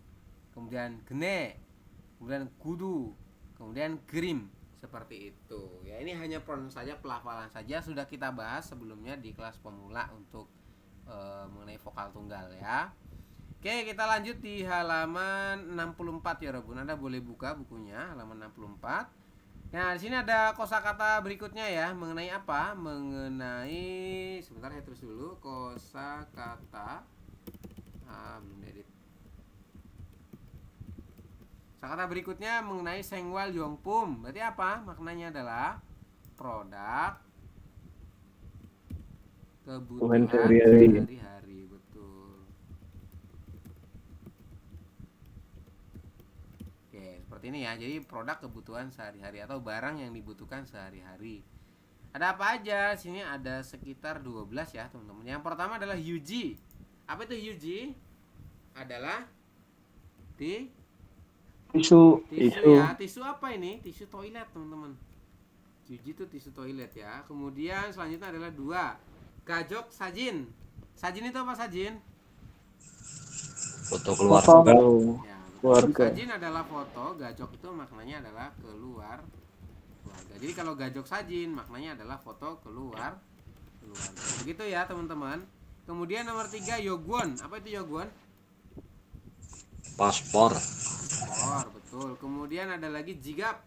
kemudian gene, kemudian kudu, kemudian grim. Seperti itu. Ya, ini hanya pronoun saja, pelafalan saja, sudah kita bahas sebelumnya di kelas pemula untuk mengenai vokal tunggal ya. Oke, kita lanjut di halaman 64 ya, Rebun. Anda boleh buka bukunya halaman 64. Nah, di sini ada kosakata berikutnya ya, mengenai apa? Mengenai, sebentar saya tulis dulu, kosakata. Belum edit. Kosakata berikutnya mengenai sengwal yongpum. Berarti apa? Maknanya adalah produk kebutuhan sehari-hari. Betul. Oke, seperti ini ya. Jadi produk kebutuhan sehari-hari atau barang yang dibutuhkan sehari-hari. Ada apa aja? Sini ada sekitar 12 ya, teman-teman. Yang pertama adalah yuji. Apa itu yuji? Adalah tisu ya. Tisu apa ini? Tisu toilet, teman-teman. Yuji itu tisu toilet ya. Kemudian selanjutnya adalah 2. Gajok sajin. Sajin itu apa sajin? Foto keluarga. Ya, Keluarga. sajin adalah foto, gajok itu maknanya adalah keluarga. Jadi kalau gajok sajin maknanya adalah foto keluarga. Begitu ya, teman-teman. Kemudian nomor 3 yogwon. Apa itu yogwon? Paspor. Paspor, betul. Kemudian ada lagi jigap.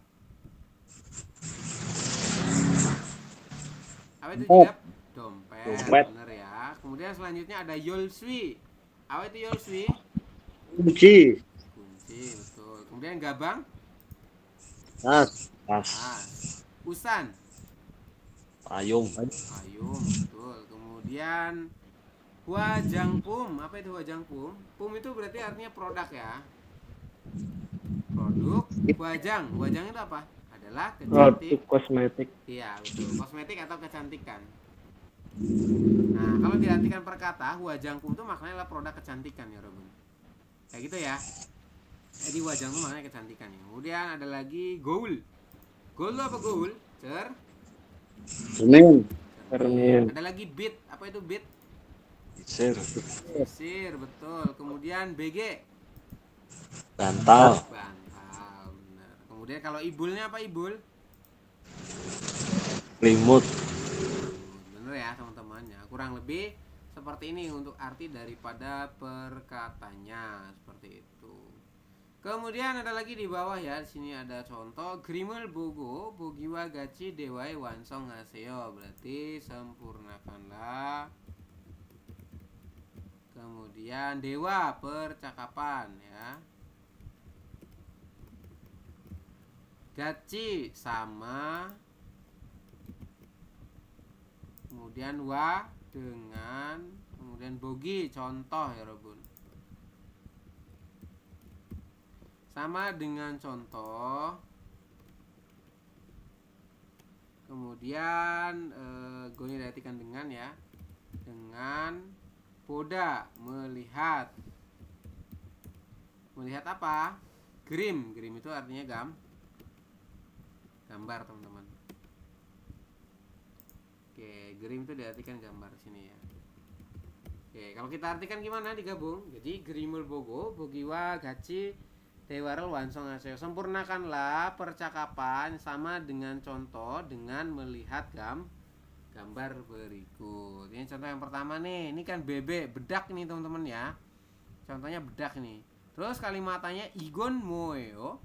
Apa itu jigap? Dompet. Bener ya. Kemudian selanjutnya ada yolswi. Apa itu yolswi? Kunci. Kunci, betul. Kemudian gabang. Tas. Usan. Payung. Payung, betul. Kemudian huajangpum. Apa itu huajangpum? Pum itu berarti artinya produk ya. Produk. Huajang itu apa? Adalah kecantik. Kosmetik. Iya, betul. Kosmetik atau kecantikan. Nah, kalau diartikan per kata, huajangpum itu maknanya adalah produk kecantikan ya, Robun. Kayak gitu ya. Jadi huajangpum maknanya kecantikan ya. Kemudian ada lagi goul. Goul itu apa goul? Cermin. Cermin. Ada lagi bit. Apa itu bit? Sisir. Betul. Kemudian BG. Bantal. Benar. Kemudian kalau ibulnya apa ibul? Limut. Bener ya, teman-teman ya. Kurang lebih seperti ini untuk arti daripada perkatanya, seperti itu. Kemudian ada lagi di bawah ya, di sini ada contoh grimul bogo bogiwa gachi dewai wansong haseo, berarti sempurnakanlah. Kemudian dewa percakapan ya. Gachi sama. Kemudian wa dengan, kemudian bogi contoh ya, Robun. Sama dengan contoh. Kemudian go-nya diartikan dengan ya. Dengan boda, melihat. Melihat apa? Grim. Grim itu artinya gambar, teman-teman. Oke, grim itu diartikan gambar sini ya. Oke, kalau kita artikan gimana digabung? Jadi gerimul bogo, bogiwa, gaci, tewarel, wansong aseo. Sempurnakanlah percakapan sama dengan contoh dengan melihat gambar berikut. Ini contoh yang pertama nih. Ini kan bebek, bedak nih teman-teman ya. Contohnya bedak nih. Terus kalimatnya igon moeo.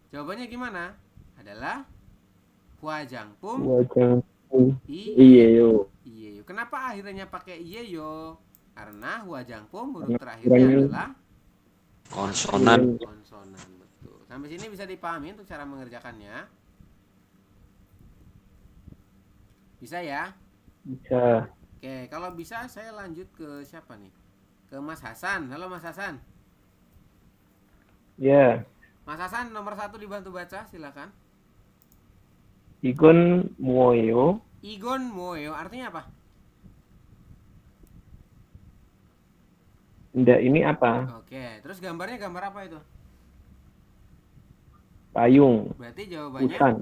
Jawabannya gimana? Adalah huajangpum Wajang iye. iyeyo. Iye yo. Kenapa akhirnya pakai iye yo? Karena huajangpum huruf Karena terakhirnya kurangnya- adalah Konsonan. konsonan. Betul. Sampai sini bisa dipahami untuk cara mengerjakannya. Bisa ya? Bisa. Oke, kalau bisa saya lanjut ke siapa nih? Ke Mas Hasan. Halo Mas Hasan. Ya. Mas Hasan nomor 1 dibantu baca, silakan. Igon moyo. Igon moeo artinya apa? Benda ini apa? Oke, terus gambarnya gambar apa itu? Payung. Berarti jawabannya Usan.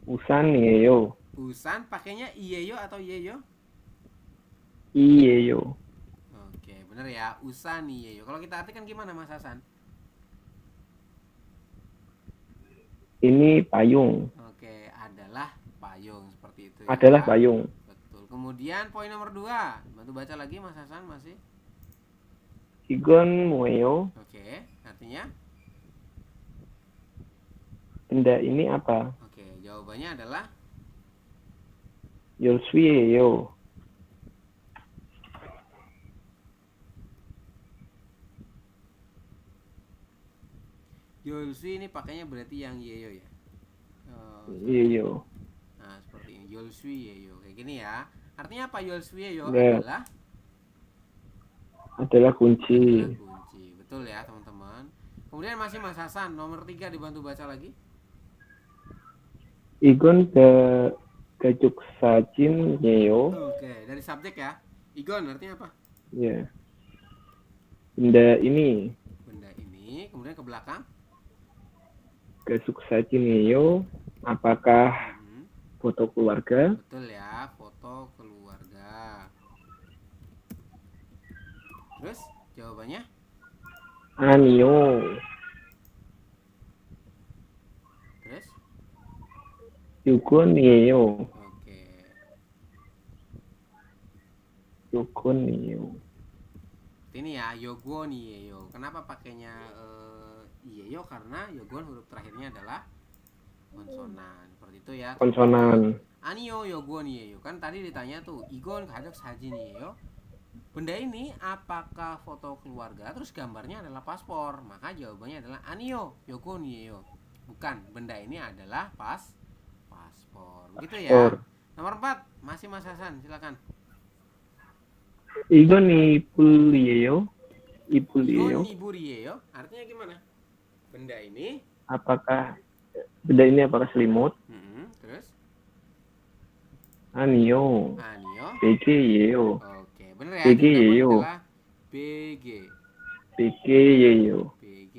Usan yeyo. usan pakainya iyeyo atau iyeyo? Iyeyo. Oke, bener ya, usan iyeyo. Kalau kita artikan gimana Mas Hasan? Ini payung. Oke, adalah payung seperti itu ya. Adalah payung. Betul. Kemudian poin nomor 2. Bantu baca lagi Mas Hasan masih. Igon moyo. Oke, artinya? Benda ini apa? Oke, jawabannya adalah Yosuyeyo. Yolsui ini pakainya berarti yang yeyo ya. Oh, Yeyo. nah, seperti ini. Yolsui yeyo. Kayak gini ya. Artinya apa Yolsui yeyo? Ya. Adalah kunci. Adalah kunci. Betul ya, teman-teman. Kemudian masih Mas Hasan, nomor 3 dibantu baca lagi. Igon gajuk sajin yeyo. Oke, dari subjek ya. Igon artinya apa? Ya. Benda ini. Benda ini, kemudian ke belakang. Gajuk sajin yeyo. Apakah Hmm, foto keluarga? betul ya, foto keluarga. Terus jawabannya? Anio. Terus? Yugon yeyo. Oke. Yugon yeyo. Ini ya, yogon yeyo. Kenapa pakainya yeyo? Karena yogon huruf terakhirnya adalah konsonan. Seperti itu ya. Konsonan. Anio yogon yeyo. Kan tadi ditanya tuh, igon kajak sajin yeyo. Benda ini apakah foto keluarga? Terus gambarnya adalah paspor. Maka jawabannya adalah anio yogon yeyo. Bukan, benda ini adalah paspor. Begitu ya. Paspor. Nomor 4, masih Mas Hasan, silakan. Igon ipul yeyo. Ipul yeyo. Igon iburiyeyo, artinya gimana? Benda ini, Apakah benda ini apakah selimut? terus Anio. anio. BG yeyo. Oke, bener ya. BG Jawabannya yeyo. adalah BG. BG yeyo. BG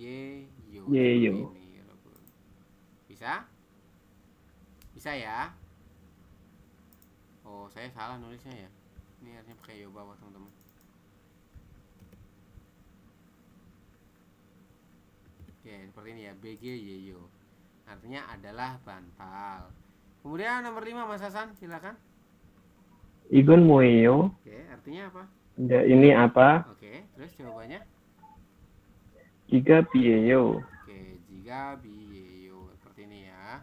yeyo. Yeyo. Seperti ini, walaupun. Bisa? Bisa ya? Oh, saya salah nulisnya ya. Ini harusnya pakai yo bawah, teman-teman. Oke, seperti ini ya. BG yeyo. Artinya adalah bantal. Kemudian nomor 5 Mas Hasan, silakan. Igon moeyo. Oke, artinya apa? Benda ini apa? Oke, terus jawabannya? Giga piyeyo. Oke, jika biyeyo seperti ini ya.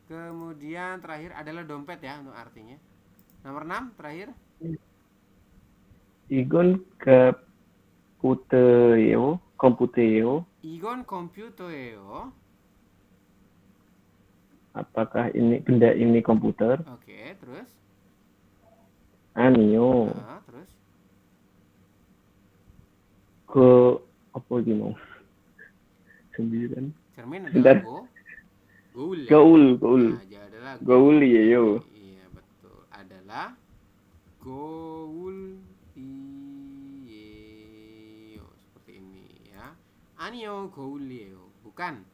Kemudian terakhir adalah dompet ya untuk artinya. Nomor 6 terakhir. Igon ke puteyo. Komputeyo. Igon komputereo. Apakah ini benda ini komputer? Oke, terus? Anio. Nah, terus? Ke apa gimana? 9. Cermin Bentar. adalah goul ya. Gaul. Nah, jadi adalah Gaul yeyo. Iya, betul. Adalah goul iyeyo. Seperti ini ya. Anio goul iyeyo. Bukan.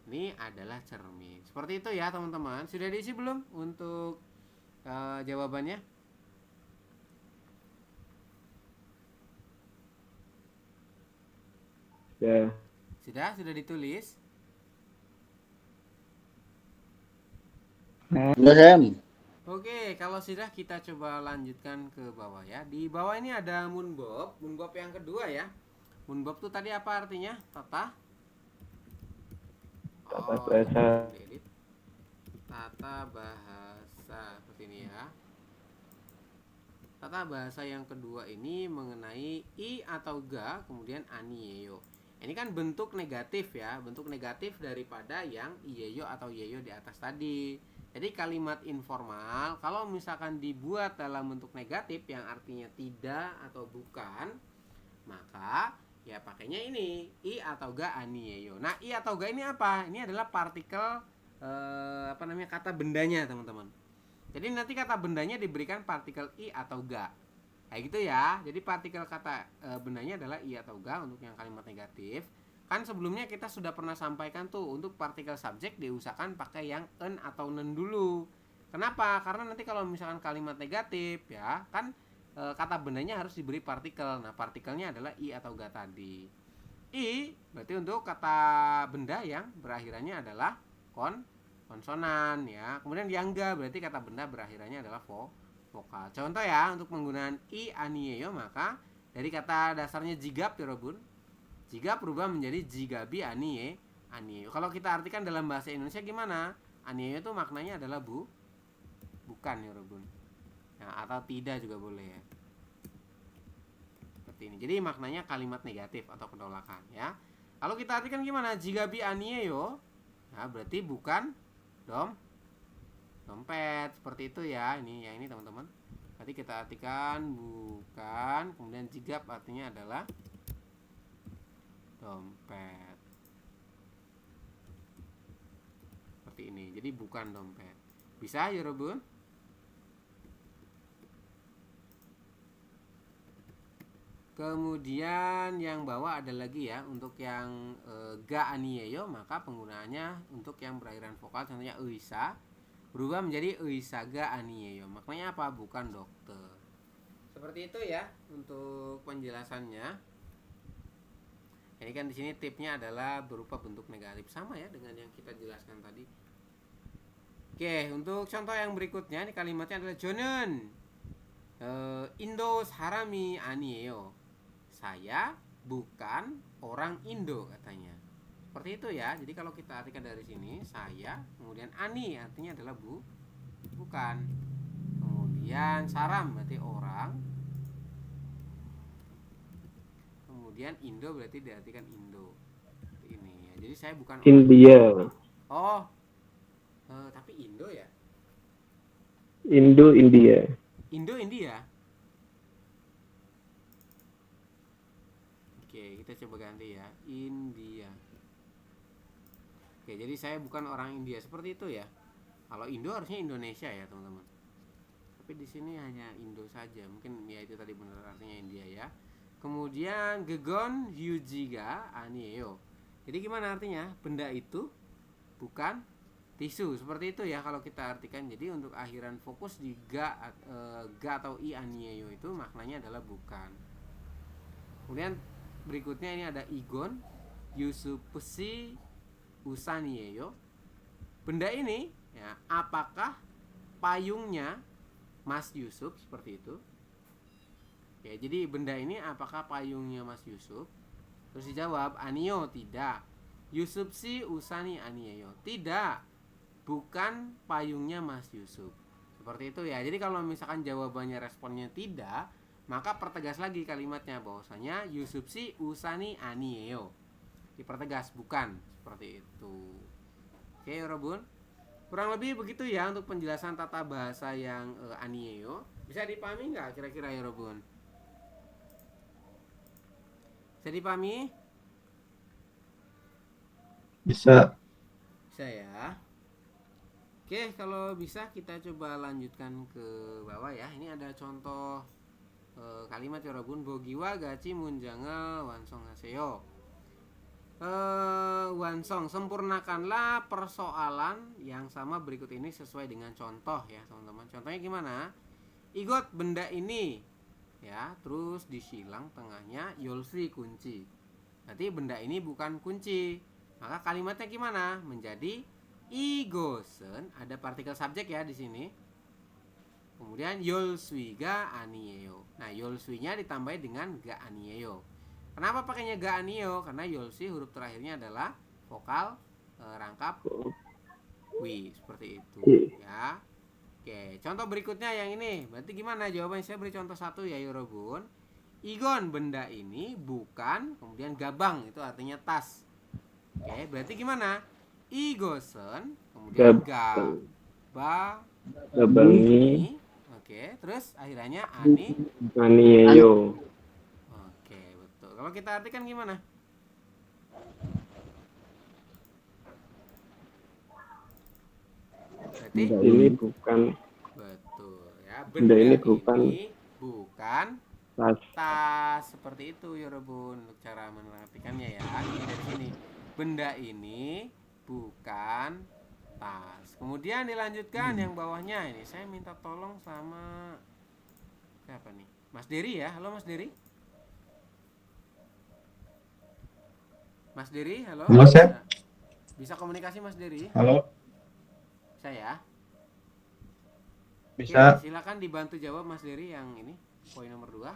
Ini adalah cermin. Seperti itu ya, teman-teman. Sudah diisi belum untuk jawabannya? Ya. Sudah ditulis? Enggak, Sam. Oke, kalau sudah kita coba lanjutkan ke bawah ya. Di bawah ini ada Moonbob, Moonbob yang kedua ya. Moonbob tuh tadi apa artinya? Tata? Tata bahasa. Edit. Tata bahasa seperti ini ya. Tata bahasa yang kedua ini mengenai i atau ga, kemudian anieyo. Ini kan bentuk negatif ya, bentuk negatif daripada yang iyeyo atau yeyo di atas tadi. Jadi kalimat informal kalau misalkan dibuat dalam bentuk negatif yang artinya tidak atau bukan, maka ya pakainya ini i atau ga anieyo. Nah, i atau ga ini apa? Ini adalah partikel kata bendanya, teman-teman. Jadi nanti kata bendanya diberikan partikel i atau ga. Kayak gitu ya. Jadi partikel kata bendanya adalah i atau ga untuk yang kalimat negatif. Kan sebelumnya kita sudah pernah sampaikan tuh untuk partikel subjek diusahakan pakai yang en atau nen dulu. Kenapa? Karena nanti kalau misalkan kalimat negatif ya, kan kata bendanya harus diberi partikel. Nah, partikelnya adalah i atau ga tadi. I berarti untuk kata benda yang berakhirannya adalah konsonan ya. Kemudian yang ga berarti kata benda berakhirannya adalah vokal. Contoh ya, untuk penggunaan i anieyo maka dari kata dasarnya jigab ya Robun. Jigab berubah menjadi jigabi anieyo. Kalau kita artikan dalam bahasa Indonesia gimana? Anieyo itu maknanya adalah bukan ya Robun. Nah, atau tidak juga boleh ya. Seperti ini. Jadi maknanya kalimat negatif atau penolakan ya. Kalau kita artikan gimana? Jigabi anieyo. Nah, berarti bukan dompet, seperti itu ya. Ini yang ini teman-teman. Berarti kita artikan bukan, kemudian jigab artinya adalah dompet. Seperti ini. Jadi bukan dompet. Bisa ya Robun? Kemudian yang bawah ada lagi ya, untuk yang ga anieyo maka penggunaannya untuk yang berakhiran vokal, contohnya eisa berubah menjadi eisaga anieyo. Maknanya apa? Bukan dokter. Seperti itu ya untuk penjelasannya. Ini kan di sini tipnya adalah berupa bentuk negatif, sama ya dengan yang kita jelaskan tadi. Oke, untuk contoh yang berikutnya ini kalimatnya adalah Jonen Indos harami anieyo. Saya bukan orang Indo katanya. Seperti itu ya. Jadi kalau kita artikan dari sini saya, kemudian ani artinya adalah bukan. Kemudian saram berarti orang. Kemudian Indo berarti diartikan Indo. Ini ya. Jadi saya bukan India. orang. Oh. Tapi Indo ya? India. India. Oke, kita coba ganti ya. India. Oke, jadi saya bukan orang India, seperti itu ya. Kalau Indo harusnya Indonesia ya, teman-teman. Tapi di sini hanya Indo saja. Mungkin ya itu tadi benar artinya India ya. Kemudian gegon hyujiga anieyo. Jadi gimana artinya? Benda itu bukan tisu. Seperti itu ya kalau kita artikan. Jadi untuk akhiran fokus di ga atau i anieyo itu maknanya adalah bukan. Kemudian berikutnya ini ada igon yusupushi usanieyo. Benda ini ya, apakah payungnya Mas Yusuf? Seperti itu. Oke, jadi benda ini apakah payungnya Mas Yusuf? Terus dijawab anio, tidak. Yusuf si usani anieyo, tidak, bukan payungnya Mas Yusuf. Seperti itu ya. Jadi kalau misalkan jawabannya responnya tidak, maka pertegas lagi kalimatnya bahwasanya Yusuf si usani anieyo. Dipertegas bukan, seperti itu. Oke Robun, kurang lebih begitu ya untuk penjelasan tata bahasa yang anieyo. Bisa dipahami nggak kira-kira ya Robun? Bisa dipahami? Bisa. Bisa ya. Oke, kalau bisa kita coba lanjutkan ke bawah ya. Ini ada contoh kalimat ya Robun. Bogiwa gachi munjanga wansong haseyo. Wansong, sempurnakanlah persoalan yang sama berikut ini sesuai dengan contoh ya teman-teman. Contohnya gimana? Igot benda ini ya, terus disilang tengahnya yolsi kunci. Berarti benda ini bukan kunci. Maka kalimatnya gimana? Menjadi igosen, ada partikel subjek ya di sini. Kemudian yolsuiga anieo. Nah, yolsuinya ditambah dengan ga anieo. Kenapa pakainya ga anio? Karena yolsi huruf terakhirnya adalah vokal rangkap wi, seperti itu ya. Oke, contoh berikutnya yang ini. Berarti gimana jawabannya? Saya beri contoh satu ya Yorobun. Igon benda ini bukan, kemudian gabang itu artinya tas. Oke, berarti gimana? Igosen, kemudian Gabangi Oke, terus akhirnya Anieyo. Oke, betul. Kalau kita artikan gimana? Berarti Ini bukan betul ya. Benda ini bukan bukan tas. tas, seperti itu Yorobun untuk cara menartikannya ya. Ini dari sini. Benda ini bukan tas. Kemudian dilanjutkan yang bawahnya ini. Saya minta tolong sama siapa nih? Mas Dery ya. Halo Mas Dery. Mas Dery, halo. Halo, Chef. Bisa komunikasi Mas Dery? Halo, Saya. bisa. Oke, silakan dibantu jawab Mas Dery yang ini, poin nomor 2.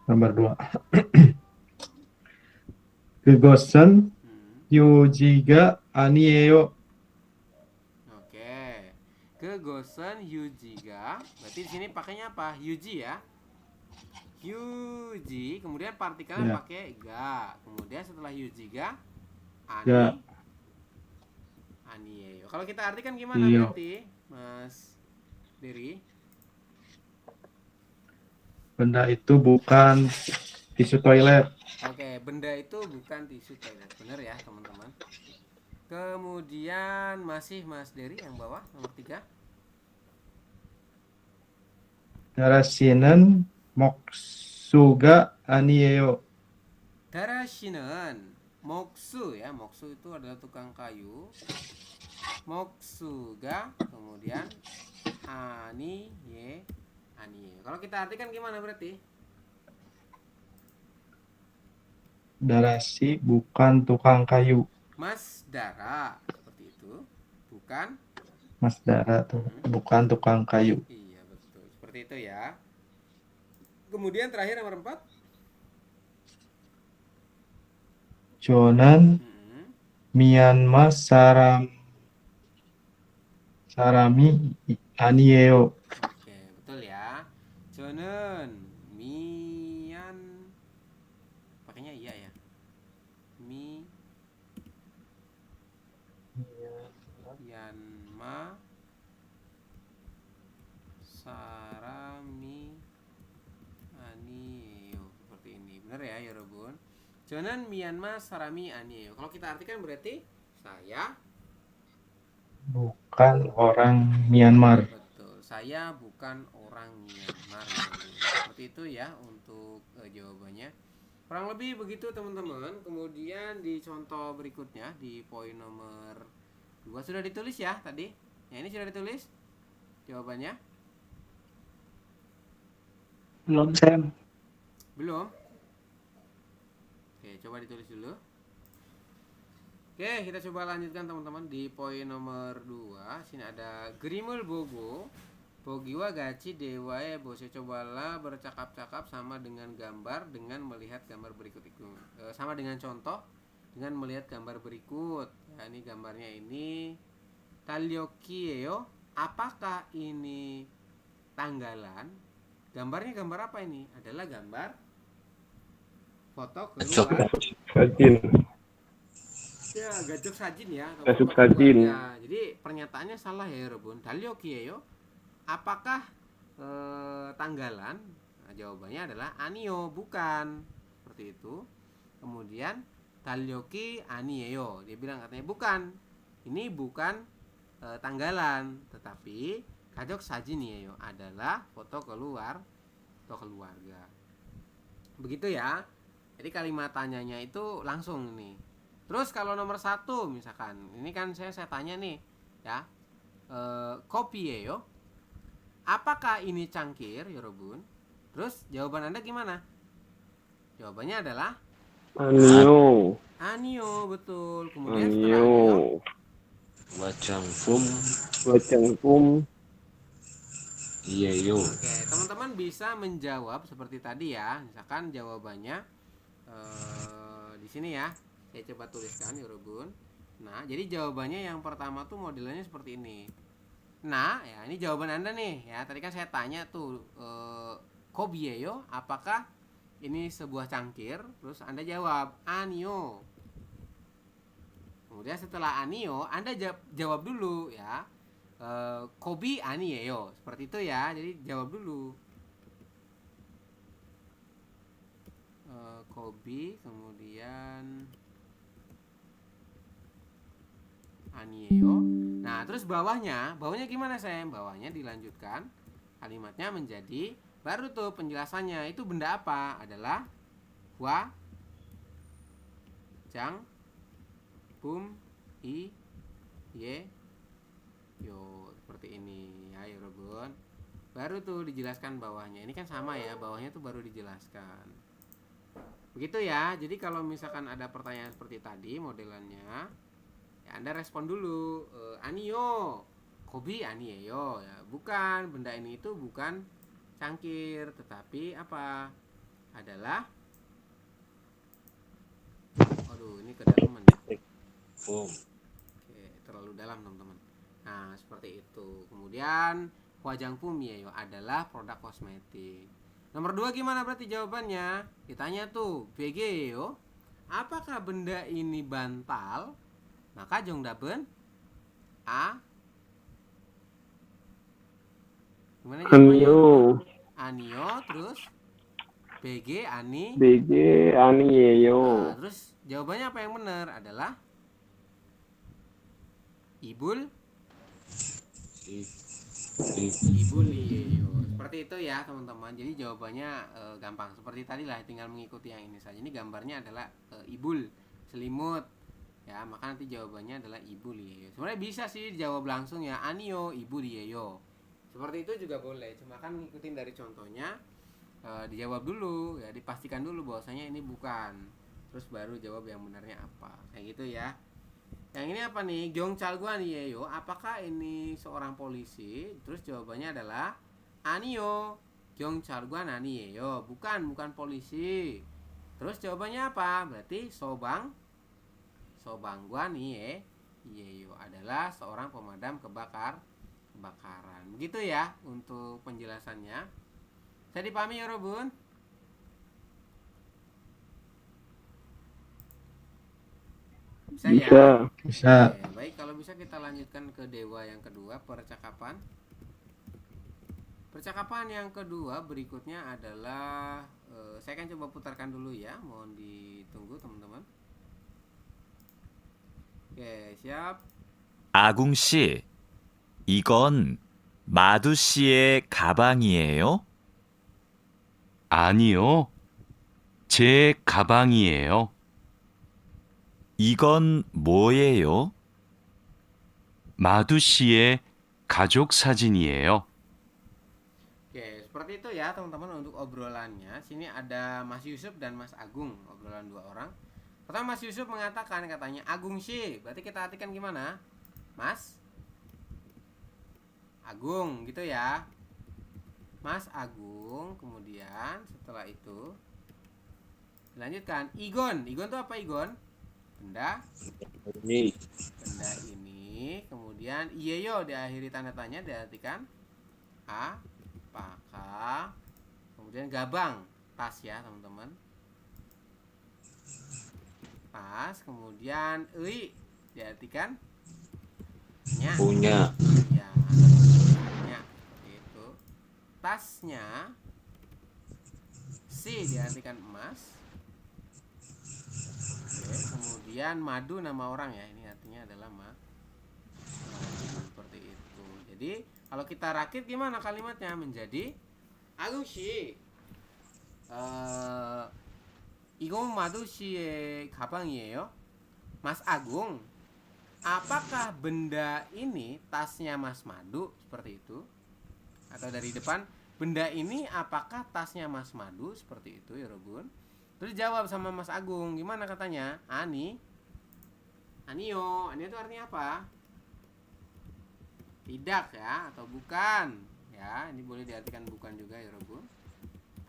Nomor 2. 그것은 유지가 아니에요. Oke. Kegosen yujiga. Berarti di sini pakainya apa? Yuji ya. Yuji, kemudian partikelnya Ya. pakai ga. Kemudian setelah yujiga Ya. Anieo. Kalau kita artikan gimana Iyo. berarti, Mas Dery? Benda itu bukan tisu toilet. Oke, benda itu bukan tisu toilet. Benar ya, teman-teman. Kemudian masih Mas Dery yang bawah nomor 3. darasi는 목수가 아니에요. Darashinen, moksu ya, moksu itu adalah tukang kayu. Moksuga, kemudian aniye. Kalau kita artikan gimana berarti? darasi bukan tukang kayu. Mas Dara, seperti itu. Bukan? Mas Dara tuh bukan tukang kayu. Iya, betul. Seperti itu ya. Kemudian terakhir nomor 4. 저는 미얀마 사람이 아니에요. Oke, betul ya. Jonen mian, pakainya iya ya. Myanmar sarami anieo, seperti ini. Benar ya Yorobun? Jonen Myanmar sarami anieo. Kalau kita artikan berarti saya bukan orang Myanmar. betul. Saya bukan orang Myanmar. Seperti itu ya untuk jawabannya. Kurang lebih begitu teman-teman. Kemudian di contoh berikutnya di poin nomor 2 sudah ditulis ya tadi. Ya, ini sudah ditulis jawabannya. Belum, Sam. Belum? Oke, coba ditulis dulu. Oke, kita coba lanjutkan teman-teman di poin nomor 2. Sini ada Grimul Bogo. Bogiwa gachi dewae bose, cobalah bercakap-cakap sama dengan gambar dengan melihat gambar berikut itu. Sama dengan contoh dengan melihat gambar berikut. Ya, ini gambarnya ini Talyokieo. Apakah ini tanggalan? Gambarnya gambar apa ini? Adalah gambar foto keluar. Sajin. Ya, gajok sajin ya. Gajok sajin. Ya, jadi pernyataannya salah ya, Robun. Talyokieo. Apakah tanggalan? Nah, jawabannya adalah anio, bukan. Seperti itu. Kemudian talyoki anieo. Dia bilang katanya bukan. Ini bukan tanggalan, tetapi kajok sajinio adalah foto keluarga. Begitu ya. Jadi kalimat tanyanya itu langsung nih. Terus kalau nomor 1 misalkan, ini kan saya tanya nih, ya. Kopieyo. Apakah ini cangkir, Yorobun? Terus jawaban Anda gimana? Jawabannya adalah Anio. Anio, betul. Kemudian setelah Anio, Anio. Wajangkum Wajangkum. Iyeyo. oke, teman-teman bisa menjawab seperti tadi ya. Misalkan jawabannya di sini ya. Saya coba tuliskan, Yorobun. Nah, jadi jawabannya yang pertama tuh modelnya seperti ini. Nah, ya ini jawaban Anda nih ya. Tadi kan saya tanya tuh Kobieyo, apakah ini sebuah cangkir? Terus Anda jawab Anio. Kemudian setelah Anio, Anda jawab dulu ya. Kobi Anieo, seperti itu ya. Jadi jawab dulu. Kobi, kemudian Anieo. Nah, terus bawahnya gimana sayang? Bawahnya dilanjutkan kalimatnya menjadi baru tuh penjelasannya. Itu benda apa? Adalah wa jang bum i ye yo, seperti ini ya, Yorobun. Baru tuh dijelaskan bawahnya. Ini kan sama ya, bawahnya tuh baru dijelaskan. Begitu ya. Jadi kalau misalkan ada pertanyaan seperti tadi modelannya, ya Anda respon dulu. Anio, Kobi Anieyo ya. Bukan, benda ini itu bukan cangkir, tetapi apa? Adalah aduh, ini kedalaman ya. Foam. Oke, terlalu dalam, teman-teman. Nah, seperti itu. Kemudian Wajangkum Yeyo adalah produk kosmetik. Nomor 2 gimana berarti jawabannya? Ditanya tuh, BG yo, apakah benda ini bantal? Maka jongdaben A. Gimana jawabannya? Anio. Anio, terus BG Ani. BG Anieo. Nah, terus jawabannya apa yang benar? Adalah Ibul Ibuliyo. Seperti itu ya, teman-teman. Jadi jawabannya gampang. Seperti tadi lah, tinggal mengikuti yang ini saja. Ini gambarnya adalah ibul, selimut. Ya, maka nanti jawabannya adalah Ibuliyo. Sebenarnya bisa sih dijawab langsung ya, Anio Ibuliyo. Seperti itu juga boleh. Cuma kan ngikutin dari contohnya, dijawab dulu ya, dipastikan dulu bahwasanya ini bukan. Terus baru jawab yang benarnya apa. Kayak gitu ya. Yang ini apa nih? Gyeongchalguan Yeyo. Apakah ini seorang polisi? Terus jawabannya adalah Anio. Gyeongchalguan Yeyo. Bukan polisi. Terus jawabannya apa? Berarti Sobangguan Yeyo adalah seorang pemadam kebakaran. Begitu ya untuk penjelasannya. Saya dipahami ya, Robun? Bisa ya? Bisa. Oke, baik, kalau bisa kita lanjutkan ke dewa yang kedua, percakapan. Percakapan yang kedua berikutnya adalah saya akan coba putarkan dulu ya, mohon ditunggu teman-teman. Oke, siap. 아궁 씨, 이건 마두 씨의 가방이에요? 아니요, 제 가방이에요. 이건 뭐예요? 마두 씨의 가족 사진이에요. Oke, seperti itu ya teman-teman untuk obrolannya. Sini ada Mas Yusuf dan Mas Agung, obrolan dua orang. Pertama Mas Yusuf mengatakan, katanya Agung sih. Berarti kita artikan gimana? Mas Agung gitu ya. Mas Agung, kemudian setelah itu dilanjutkan Igon. Igon itu apa Igon? Benda ini. Kemudian Iyeyo diakhiri tanda tanya, diartikan apakah. Kemudian Gabang, tas ya teman-teman. Tas. Kemudian Ui diartikan punya. Ya, seperti itu. Tasnya Si diartikan emas. Oke, kemudian Madu nama orang ya, ini artinya adalah madu, seperti itu. Jadi kalau kita rakit gimana kalimatnya? Menjadi Agung Shi. 이건 마두 씨의 가방이에요? Mas Agung, apakah benda ini tasnya Mas Madu? Seperti itu. Atau dari depan, benda ini apakah tasnya Mas Madu? Seperti itu ya Robun. Terus jawab sama Mas Agung, gimana katanya? Anio itu artinya apa? Tidak ya, atau bukan ya, ini boleh diartikan bukan juga ya Robun.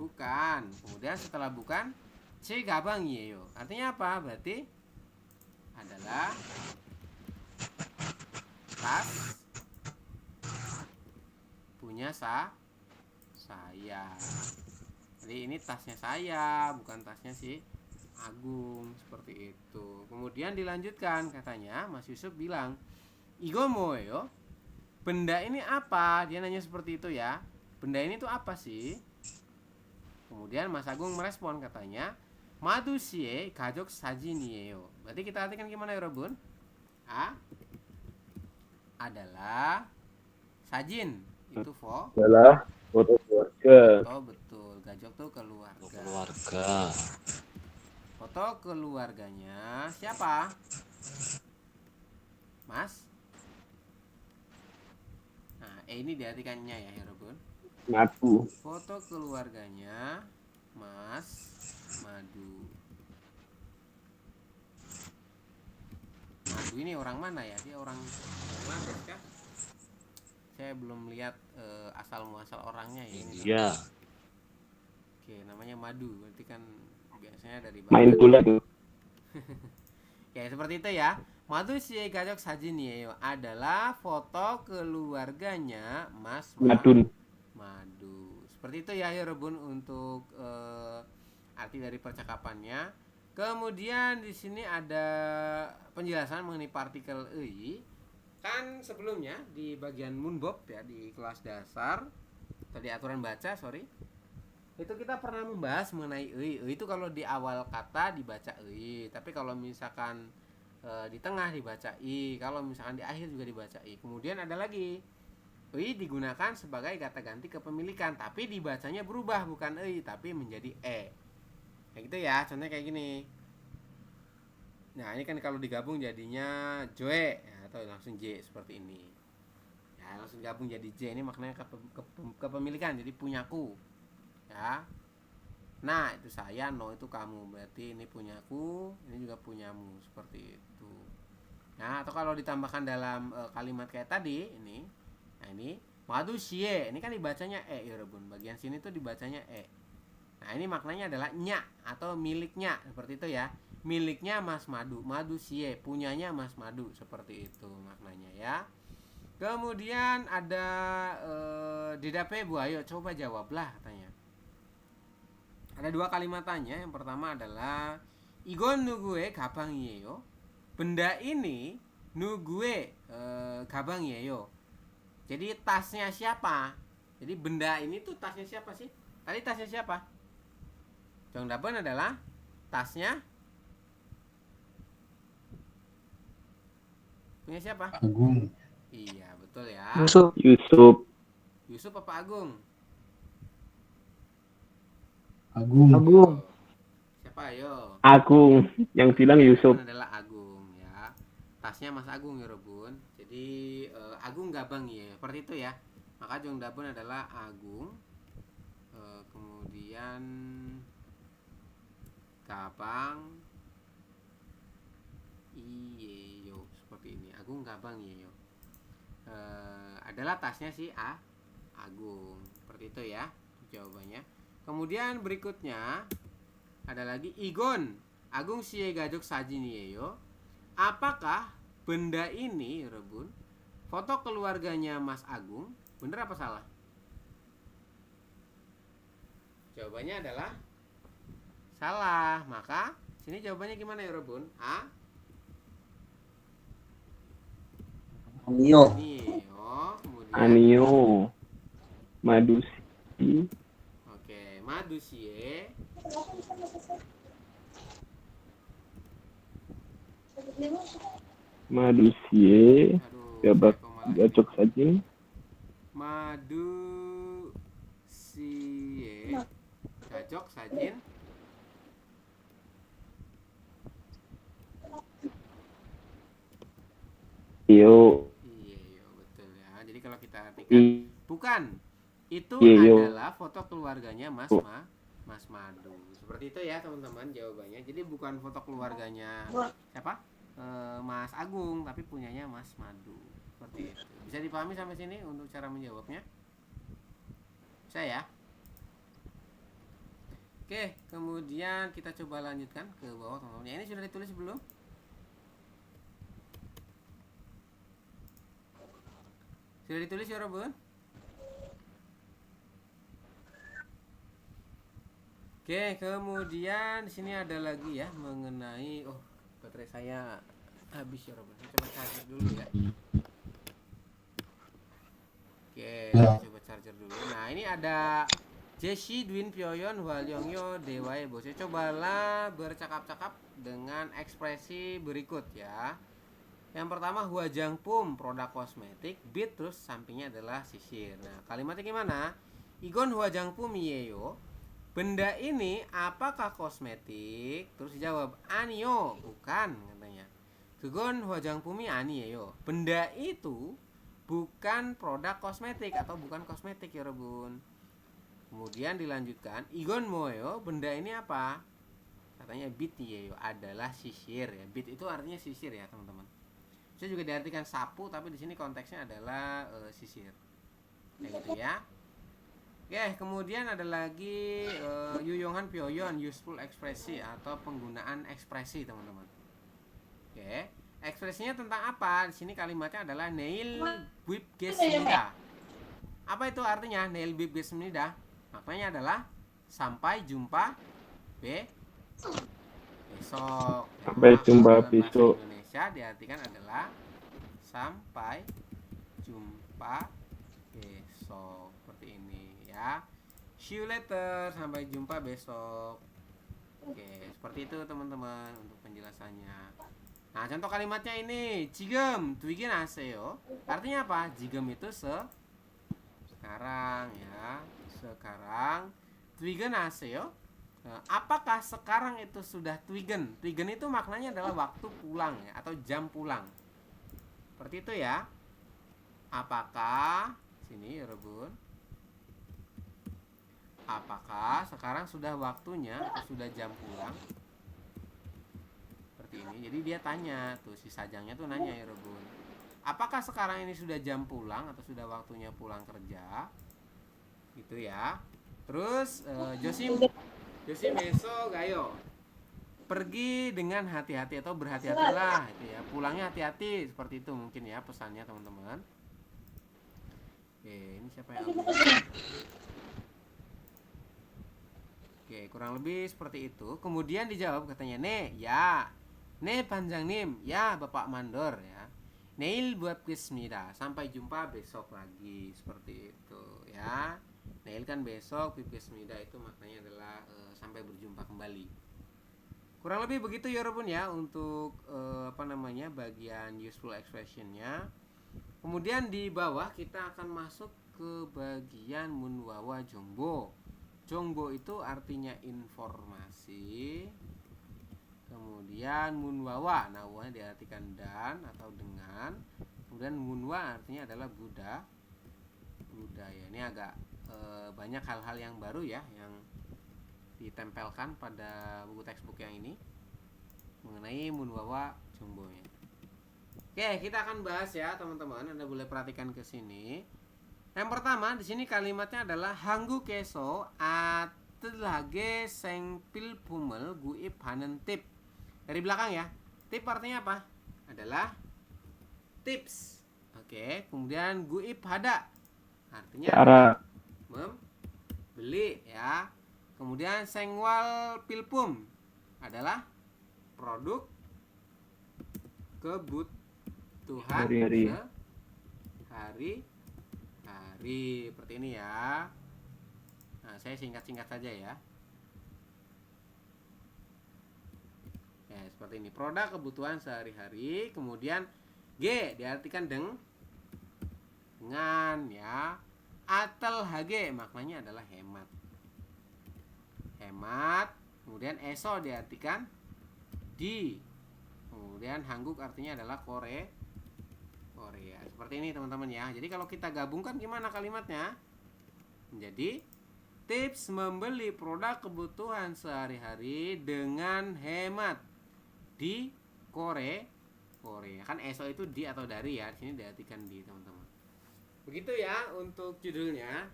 Bukan. Kemudian setelah bukan, 제 가방이에요. Artinya apa? Berarti adalah tas punya saya. Jadi ini tasnya saya, bukan tasnya si Agung, seperti itu. Kemudian dilanjutkan, katanya Mas Yusuf bilang, 이거 뭐예요? Benda ini apa? Dia nanya seperti itu ya. Benda ini tuh apa sih? Kemudian Mas Agung merespon, katanya, 마두 씨의 가족 사진이에요. Berarti kita artikan gimana ya Robun? A adalah sajin, itu adalah foto keluarga. Oh betul, gajok tuh keluarga. keluarga. Foto keluarganya siapa? Mas? Nah, ini diartikannya ya Robun. Madu. Foto keluarganya Mas Madu. Madu ini orang mana ya? Dia orang Bangladesh kah? Saya belum lihat asal muasal orangnya ya. Ini Iya. Oke, namanya Madu. Berarti kan biasanya dari Main bola tuh. Ya seperti itu ya. Madu 씨의 가족 사진이에요 adalah foto keluarganya Mas Madun. Madu. Seperti itu ya Rebun untuk arti dari percakapannya. Kemudian di sini ada penjelasan mengenai partikel ei. Kan sebelumnya di bagian Munbob ya, di kelas dasar tadi aturan baca, itu kita pernah membahas mengenai ei. Ei itu kalau di awal kata dibaca ei, tapi kalau misalkan di tengah dibaca i, kalau misalkan di akhir juga dibaca i. Kemudian ada lagi ei digunakan sebagai kata ganti kepemilikan, tapi dibacanya berubah, bukan ei tapi menjadi e. Kayak gitu ya, contohnya kayak gini. Nah ini kan kalau digabung jadinya Joe ya, atau langsung J seperti ini ya, langsung gabung jadi J. Ini maknanya kepemilikan, jadi punyaku ya. Nah itu saya, no itu kamu, berarti ini punyaku, ini juga punyamu, seperti itu. Nah atau kalau ditambahkan dalam kalimat kayak tadi ini, nah ini Madu sie, ini kan dibacanya e ya Rebun, bagian sini tuh dibacanya e. Nah ini maknanya adalah nya atau miliknya, seperti itu ya. Miliknya Mas Madu, Madu sie, punyanya Mas Madu, seperti itu maknanya ya. Kemudian ada Didape Bu Ayo, coba jawablah katanya. Ada dua kalimat tanya. Yang pertama adalah 이건 누구의 가방이에요? Benda ini 누구의 가방이에요. Jadi tasnya siapa? Jadi benda ini tuh tasnya siapa sih? Tadi tasnya siapa? Jongdaban adalah tasnya punya siapa? Agung. Iya betul ya. Yusuf. Yusuf apa Agung? Agung. Siapa ayo? Agung. Yang bilang Yusuf. Ini adalah Agung ya. Tasnya Mas Agung ya Robun. Jadi Agung Gabang ya. Seperti itu ya. Maka Jongdaban adalah Agung. Kemudian Gabang Iyeyo, seperti ini. Agung Gabang Iyeyo. Adalah tasnya si Agung. Seperti itu ya jawabannya. Kemudian berikutnya ada lagi Igon Agung siye gajuk sajiniyeyo. Apakah benda ini Rebun foto keluarganya Mas Agung? Bener apa salah? Jawabannya adalah salah. Maka sini jawabannya gimana ya Rebun? A Anio. kemudian Anio. Madusi. Oke, Madusie. Madusie. Aduh, Gabak saya kok malah gacok sajin. Madusie. gajok sajin. Iyo. Iya, betul ya. Jadi kalau kita artikan bukan, itu adalah foto keluarganya Mas Madu. Seperti itu ya teman-teman jawabannya. Jadi bukan foto keluarganya siapa? Mas Agung, tapi punyanya Mas Madu. Seperti itu. Bisa dipahami sampai sini untuk cara menjawabnya? Bisa ya? Oke, kemudian kita coba lanjutkan ke bawah teman-teman. Ini sudah ditulis belum? Sudah ditulis ya, Robun? Oke, kemudian di sini ada lagi ya mengenai baterai saya habis ya, Robun. Saya coba charger dulu ya. Oke, saya coba charger dulu. Nah, ini ada Jesse Dwin Pyoyon Hwalyongyo Dewaebo. Saya cobalah bercakap-cakap dengan ekspresi berikut ya. Yang pertama Hwajangpum, produk kosmetik, bit, terus sampingnya adalah sisir. Nah, kalimatnya gimana? Igon Hwajangpum yeyo. Benda ini apakah kosmetik? Terus dijawab, Anio, bukan katanya. Kegon Hwajangpumi ani yeyo. Benda itu bukan produk kosmetik atau bukan kosmetik ya, Rebun. Kemudian dilanjutkan, Igon moyo, benda ini apa? Katanya bit yeyo, adalah sisir ya. Bit itu artinya sisir ya, teman-teman. Bisa juga diartikan sapu, tapi di sini konteksnya adalah sisir. Kayak gitu ya. Oke, kemudian ada lagi Yuyonghan Pyoyon, useful ekspresi atau penggunaan ekspresi, teman-teman. Oke, ekspresinya tentang apa? Di sini kalimatnya adalah Neil Bibgesmida. Apa itu artinya Neil Bibgesmida? Maknanya adalah sampai jumpa besok. Sampai jumpa Dalam bahasa besok. Indonesia diartikan adalah sampai jumpa besok. Seperti ini ya. See you later, sampai jumpa besok. Oke, seperti itu teman-teman untuk penjelasannya. Nah, contoh kalimatnya ini, jigem tuigin aseo. Artinya apa? Jigem itu sekarang ya. Sekarang tuigin aseo. Apakah sekarang itu sudah twigen? Twigen itu maknanya adalah waktu pulang ya, atau jam pulang. Seperti itu ya. Apakah sini ya, Rebun? Apakah sekarang sudah waktunya atau sudah jam pulang? Seperti ini. Jadi dia tanya tuh, si Sajangnya tuh nanya ya, Rebun. Apakah sekarang ini sudah jam pulang atau sudah waktunya pulang kerja? Gitu ya. Terus Josim Meso Gayo, pergi dengan hati-hati atau berhati-hatilah itu ya. Pulangnya hati-hati, seperti itu mungkin ya pesannya teman-teman. Oke, ini siapa yang ambil? Oke, kurang lebih seperti itu. Kemudian dijawab katanya, Ne panjang nim, ya Bapak Mandor ya. Neil buat kismida, sampai jumpa besok lagi, seperti itu ya. Neil kan besok, kismida itu maknanya adalah sampai berjumpa kembali. Kurang lebih begitu ya Robun ya untuk bagian useful expressionnya. Kemudian di bawah kita akan masuk ke bagian munwawa jongbo. Jongbo itu artinya informasi. Kemudian munwawa, nawa diartikan dan atau dengan. Kemudian munwa artinya adalah budaya. Ini agak banyak hal-hal yang baru ya yang ditempelkan pada buku textbook yang ini mengenai munwawa jongbonya. Oke, kita akan bahas ya teman-teman. Anda boleh perhatikan ke sini. Yang pertama di sini kalimatnya adalah hanggu keso atlage sengpil pumel guip hanen tip. Dari belakang ya. Tip artinya apa? Adalah tips. Oke, kemudian guip hada artinya Cara membeli ya. Kemudian sengwal pilpum adalah produk kebutuhan sehari-hari, seperti ini ya. Nah, saya singkat-singkat saja ya. Ya, seperti ini. Produk kebutuhan sehari-hari. Kemudian G diartikan dengan ya. Atal hage maknanya adalah hemat. hemat, kemudian eso diartikan di, kemudian hangguk artinya adalah Korea. Seperti ini teman-teman ya. Jadi kalau kita gabungkan gimana kalimatnya? Menjadi tips membeli produk kebutuhan sehari-hari dengan hemat di Korea. Kan eso itu di atau dari ya. Di sini diartikan di, teman-teman. Begitu ya untuk judulnya.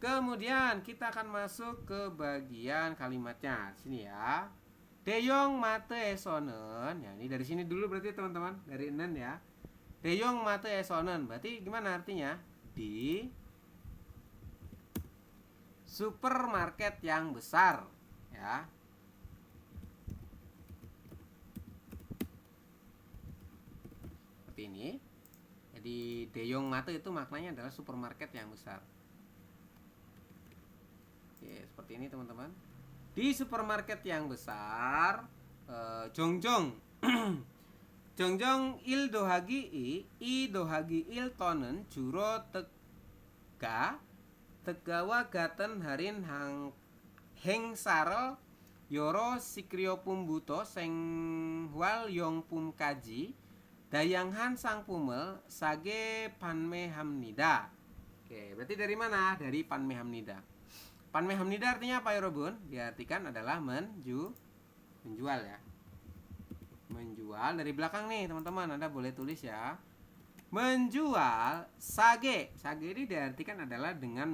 Kemudian kita akan masuk ke bagian kalimatnya. Sini ya. Deyong mate esonen. Ya, ini dari sini dulu berarti teman-teman, dari enen ya. Deyong mate esonen. Berarti gimana artinya? Di supermarket yang besar, ya. Seperti ini. Jadi Deyong mate itu maknanya adalah supermarket yang besar. Oke, seperti ini teman-teman. Di supermarket yang besar, jongjong jongjong il dohagi i dohagi il tonen juro tegawa gaten harin heng sarel yoro sikriopum buto seng hwal yong pum kaji dayanghan sang pumel sage panme hamnida. Oke, berarti dari mana? Dari panme hamnida. Panme hamnida artinya apa ya Robun? Diartikan adalah menjual ya. Menjual, dari belakang nih teman-teman, Anda boleh tulis ya. Menjual sage. Sage ini diartikan adalah dengan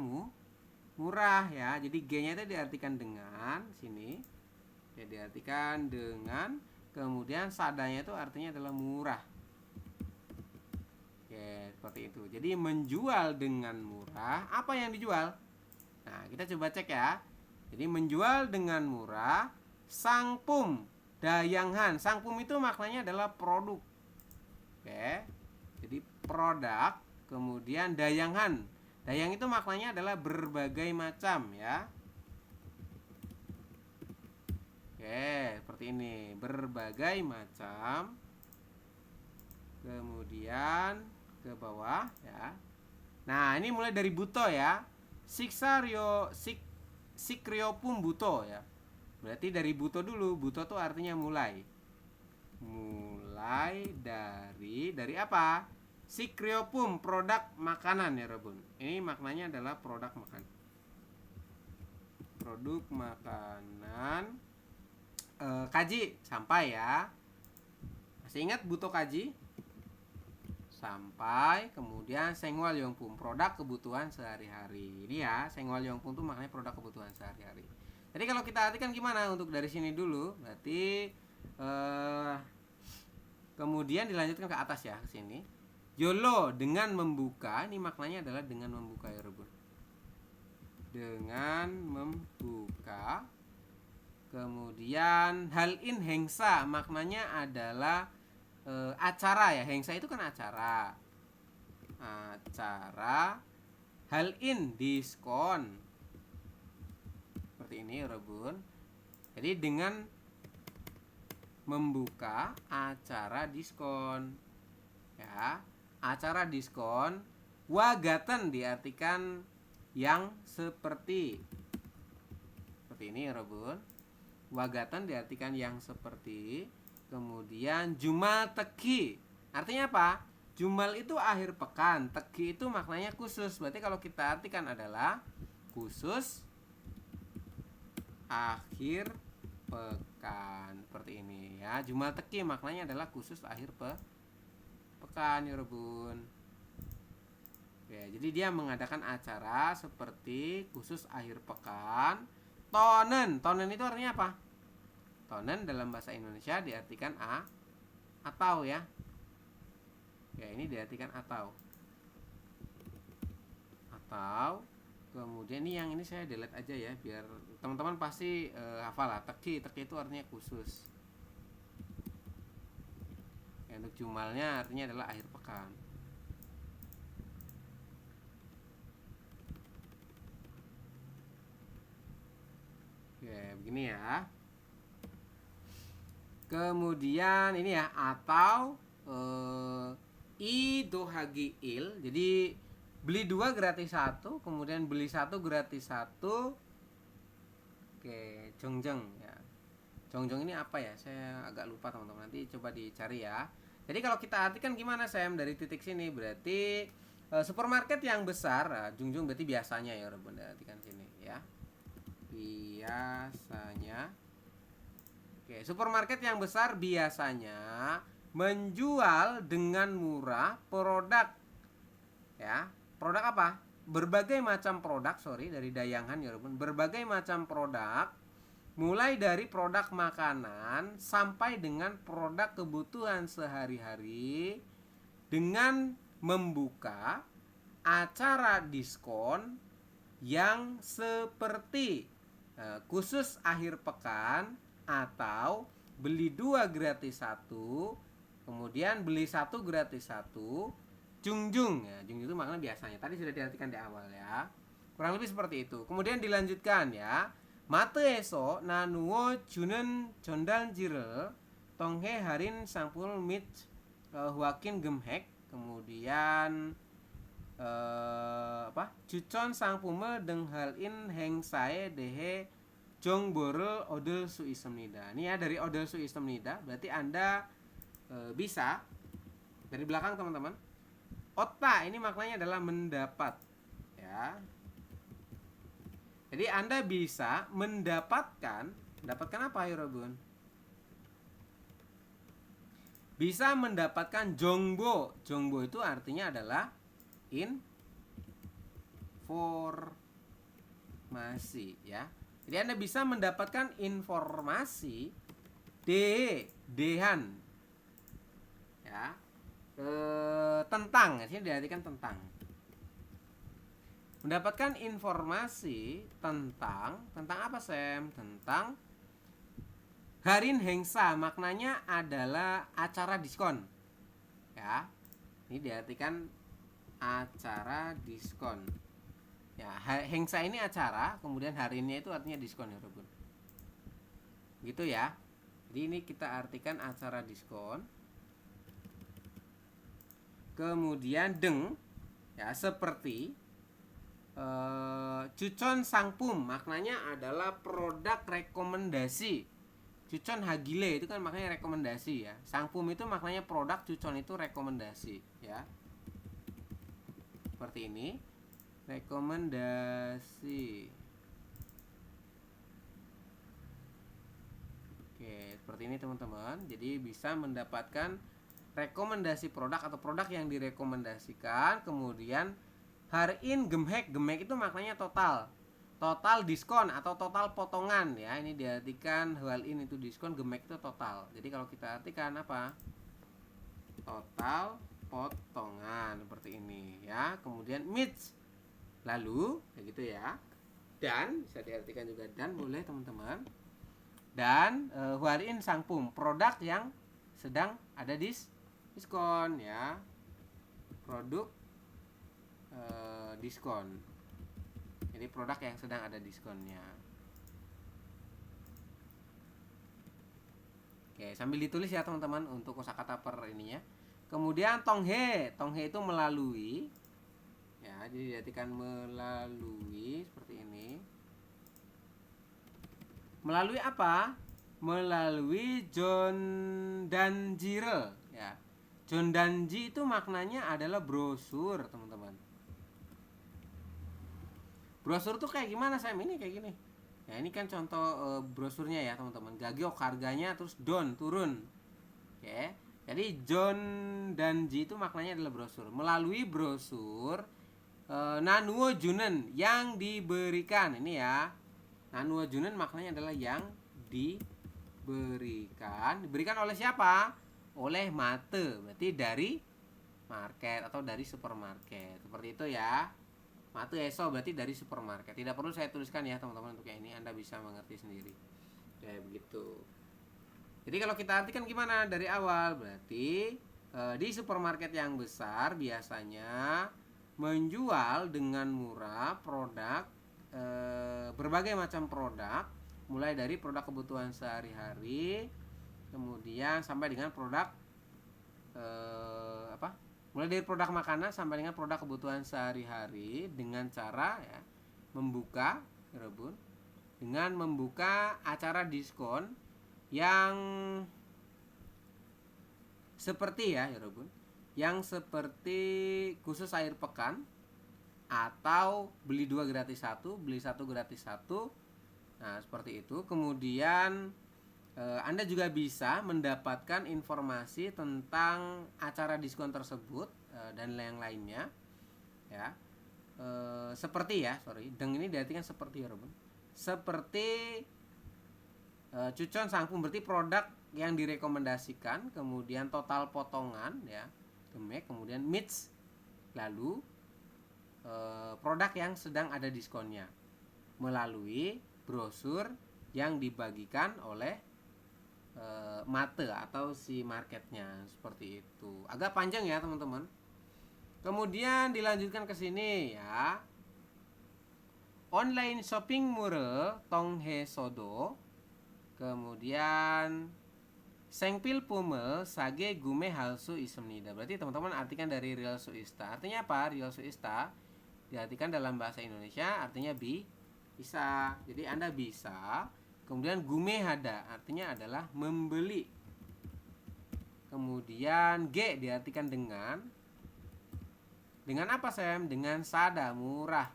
murah ya. Jadi G-nya itu diartikan dengan, sini. Ya, diartikan dengan, kemudian sadanya itu artinya adalah murah. Oke, seperti itu. Jadi menjual dengan murah, apa yang dijual? Nah, kita coba cek ya. Jadi menjual dengan murah, sangpum dayanghan. Sangpum itu maknanya adalah produk. Oke. Jadi produk, kemudian dayanghan. Dayang itu maknanya adalah berbagai macam ya. Oke, seperti ini, berbagai macam. Kemudian ke bawah ya. Nah, ini mulai dari buto ya. Sikriopum buto ya. Berarti dari buto dulu. Buto tuh artinya mulai. Mulai dari apa? Sikriopum, produk makanan ya Robun. Ini maknanya adalah produk makan. Produk makanan. Kaji sampai ya. Masih ingat buto kaji? Sampai, kemudian senggwal yongpum, produk kebutuhan sehari-hari. Ini ya, senggwal yongpum itu maknanya produk kebutuhan sehari-hari. Jadi kalau kita artikan gimana untuk dari sini dulu, berarti kemudian dilanjutkan ke atas ya, ke sini. Yolo, dengan membuka, ini maknanya adalah dengan membuka ya Rebun. Dengan membuka. Kemudian halin hengsa, maknanya adalah acara ya. Hengsa itu kan acara. Halin diskon. Seperti ini Rebun. Jadi dengan membuka acara diskon ya. Acara diskon. Wagaten diartikan yang seperti ini Rebun. Wagatan diartikan yang seperti. Kemudian jumal teki. Artinya apa? Jumal itu akhir pekan. Teki itu maknanya khusus. Berarti kalau kita artikan adalah khusus akhir pekan. Seperti ini ya. Jumal teki maknanya adalah khusus akhir pekan ya Rebun. Oke, jadi dia mengadakan acara seperti khusus akhir pekan. Tonen. Tonen itu artinya apa? Tonen dalam bahasa Indonesia diartikan atau ya. Ya, ini diartikan atau. Atau kemudian ini saya delete aja ya biar teman-teman pasti hafal lah. Teki itu artinya khusus. Ya, untuk jumalnya artinya adalah akhir pekan. Oke, begini ya. Kemudian ini ya, atau i dohagi il. Jadi beli 2 gratis 1, kemudian beli 1 gratis 1. Oke, jongjong ya. Jongjong ini apa ya? Saya agak lupa teman-teman. Nanti coba dicari ya. Jadi kalau kita artikan gimana Sam dari titik sini? Berarti supermarket yang besar, jungjung berarti biasanya ya, Bunda artikan sini ya. Biasanya. Oke, supermarket yang besar biasanya menjual dengan murah produk ya. Produk apa? Berbagai macam produk, dari dayangan ya, berbagai macam produk, mulai dari produk makanan sampai dengan produk kebutuhan sehari-hari, dengan membuka acara diskon yang seperti khusus akhir pekan atau beli 2 gratis 1, kemudian beli 1 gratis 1, jungjung ya. Jungjung itu makna biasanya. Tadi sudah diartikan di awal ya. Kurang lebih seperti itu. Kemudian dilanjutkan ya. Mateeso nanuo junen jondanjirel tonghe harin sangpul mit huakin gemhek. Kemudian Jucon sangpume denghalin hengsae dehe jongborel odel suisemnida. Ini ya, dari odel suisemnida berarti Anda bisa dari belakang teman-teman. Otta ini maknanya adalah mendapat ya. Jadi Anda bisa mendapatkan apa ya Robun? Bisa mendapatkan jongbo. Jongbo itu artinya adalah informasi ya. Jadi Anda bisa mendapatkan informasi dehan ya. Tentang, sini diartikan tentang. Mendapatkan informasi tentang apa Sam? Tentang Harin Hengsa, maknanya adalah acara diskon. Ya. Ini diartikan acara diskon. Ya, Hengsa ini acara, kemudian harinnya itu artinya diskon ya, Robun. Gitu ya. Jadi ini kita artikan acara diskon. Kemudian deng ya, seperti cucon sangpum, maknanya adalah produk rekomendasi. Cucon hagile itu kan maknanya rekomendasi ya. Sangpum itu maknanya produk, cucon itu rekomendasi ya. Seperti ini. Rekomendasi. Oke, seperti ini teman-teman. Jadi bisa mendapatkan rekomendasi produk atau produk yang direkomendasikan. Kemudian harin gemhek. Gemhek itu maknanya total. Total diskon atau total potongan ya. Ini diartikan halin itu diskon, gemhek itu total. Jadi kalau kita artikan apa? Total potongan seperti ini ya. Kemudian mitch, lalu kayak gitu ya. Dan bisa diartikan juga dan boleh teman-teman. Dan huarin sangpum, produk yang sedang ada diskon ya. Produk diskon. Jadi produk yang sedang ada diskonnya. Oke, sambil ditulis ya teman-teman untuk kosakata per ininya. Kemudian tonghe, tonghe itu melalui. Ya, jadi diartikan melalui seperti ini. Melalui apa? Melalui jondanjirel ya. Jondanji itu maknanya adalah brosur, teman-teman. Brosur tuh kayak gimana Sam? Ini kayak gini. Ya, ini kan contoh brosurnya ya, teman-teman. Gagyok harganya terus don turun. Oke. Jadi jondanji itu maknanya adalah brosur. Melalui brosur nanuo junen yang diberikan. Ini ya. Nanuo junen maknanya adalah yang diberikan. Diberikan oleh siapa? Oleh mate. Berarti dari market atau dari supermarket. Seperti itu ya. Mate eso berarti dari supermarket. Tidak perlu saya tuliskan ya teman-teman untuk yang ini. Anda bisa mengerti sendiri. Kayak begitu. Jadi kalau kita artikan gimana dari awal? Berarti di supermarket yang besar biasanya menjual dengan murah produk berbagai macam produk, mulai dari produk kebutuhan sehari-hari, kemudian sampai dengan produk mulai dari produk makanan sampai dengan produk kebutuhan sehari-hari dengan cara ya membuka, Rebun, dengan membuka acara diskon yang seperti ya Yorobun, yang seperti khusus akhir pekan atau beli 2 gratis 1, beli 1 gratis 1. Nah, seperti itu. Kemudian Anda juga bisa mendapatkan informasi tentang acara diskon tersebut dan yang lainnya ya. Seperti ya, deng ini diartikan seperti ya, Robin. Seperti cucon sangpung berarti produk yang direkomendasikan, kemudian total potongan ya, demek, kemudian mix, lalu produk yang sedang ada diskonnya melalui brosur yang dibagikan oleh mate atau si marketnya, seperti itu. Agak panjang ya teman-teman. Kemudian dilanjutkan ke sini ya. Online shopping mure tonghe sodo. Kemudian sengpil pume sage gume halsu ismnida. Berarti teman-teman artikan dari real suista. Artinya apa? Real suista diartikan dalam bahasa Indonesia artinya bisa. Jadi Anda bisa. Kemudian gume hada artinya adalah membeli. Kemudian ge diartikan dengan apa Sam? Dengan sada, murah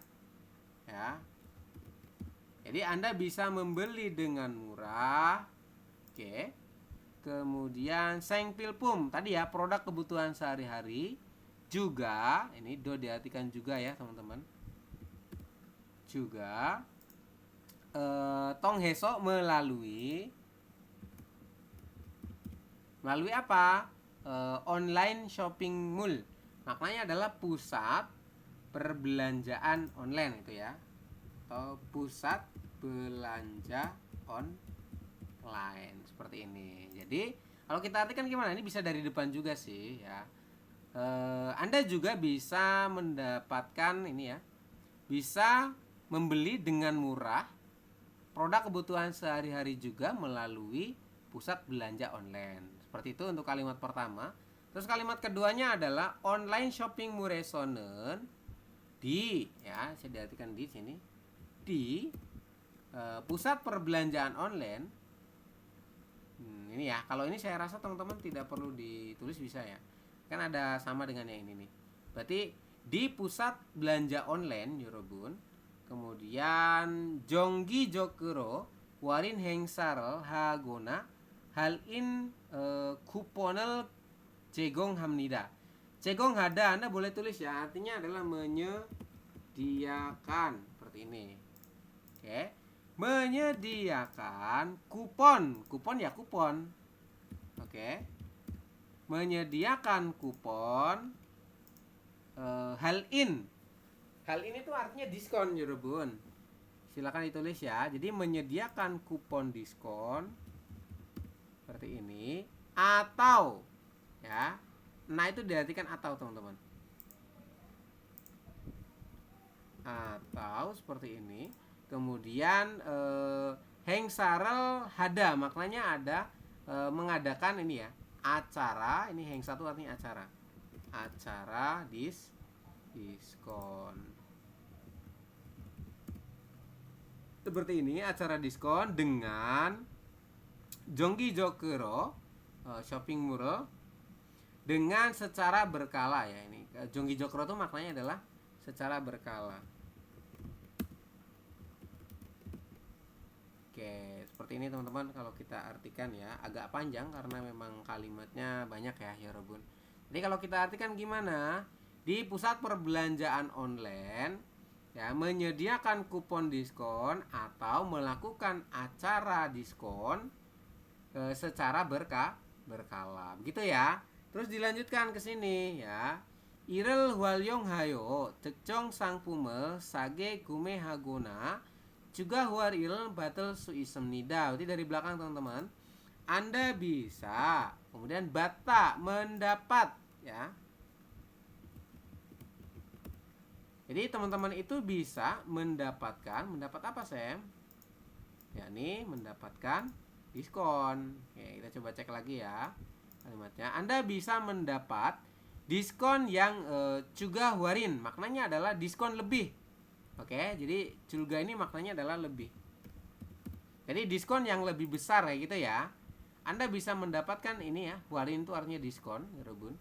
ya. Jadi Anda bisa membeli dengan murah. Oke. Kemudian sengpilpum tadi ya, produk kebutuhan sehari-hari. Juga ini do diartikan juga ya teman-teman. Juga tongheso melalui apa? Online shopping mall. Maknanya adalah pusat perbelanjaan online itu ya. Atau pusat belanja online seperti ini. Jadi kalau kita artikan gimana? Ini bisa dari depan juga sih ya. Anda juga bisa mendapatkan ini ya. Bisa membeli dengan murah produk kebutuhan sehari-hari juga melalui pusat belanja online. Seperti itu untuk kalimat pertama. Terus kalimat keduanya adalah online shopping muresonen di ya, saya diartikan di sini di pusat perbelanjaan online. Ini ya, kalau ini saya rasa teman-teman tidak perlu ditulis bisa ya. Kan ada sama dengan yang ini nih. Berarti di pusat belanja online Yorobun. Kemudian jonggi jokero warin hengsarel hagona hal in kuponel cegong hamnida. Cegong hada Anda boleh tulis ya, artinya adalah menyediakan seperti ini. Oke. Menyediakan kupon. Kupon ya kupon. Oke. Menyediakan kupon hal in. Hal ini tuh artinya diskon Yorobun. Silakan ditulis ya. Jadi menyediakan kupon diskon seperti ini atau ya. Nah itu diartikan atau teman-teman. Atau seperti ini. Kemudian hengsarel hada maknanya ada mengadakan ini ya. Acara, ini hengsa itu artinya acara. Acara diskon. Seperti ini acara diskon dengan jonggi jokero shopping mall dengan secara berkala ya. Ini jonggi jokero itu maknanya adalah secara berkala. Oke, seperti ini teman-teman kalau kita artikan ya, agak panjang karena memang kalimatnya banyak ya Yorobun. Jadi kalau kita artikan gimana? Di pusat perbelanjaan online ya, menyediakan kupon diskon atau melakukan acara diskon secara berkala. Begitu ya. Terus dilanjutkan ke sini ya. Irel hualyong hayo cekcong sang pume sage gume hagona juga huar irel batel suisem nida. Berarti dari belakang teman-teman. Anda bisa kemudian bata mendapat ya. Jadi teman-teman itu bisa mendapatkan apa Sam? Ya nih mendapatkan diskon. Oke, kita coba cek lagi ya kalimatnya. Anda bisa mendapat diskon yang juga huarin. Maknanya adalah diskon lebih. Oke, jadi culga ini maknanya adalah lebih. Jadi diskon yang lebih besar kayak gitu ya. Anda bisa mendapatkan ini ya, hualin itu artinya diskon, 여러분.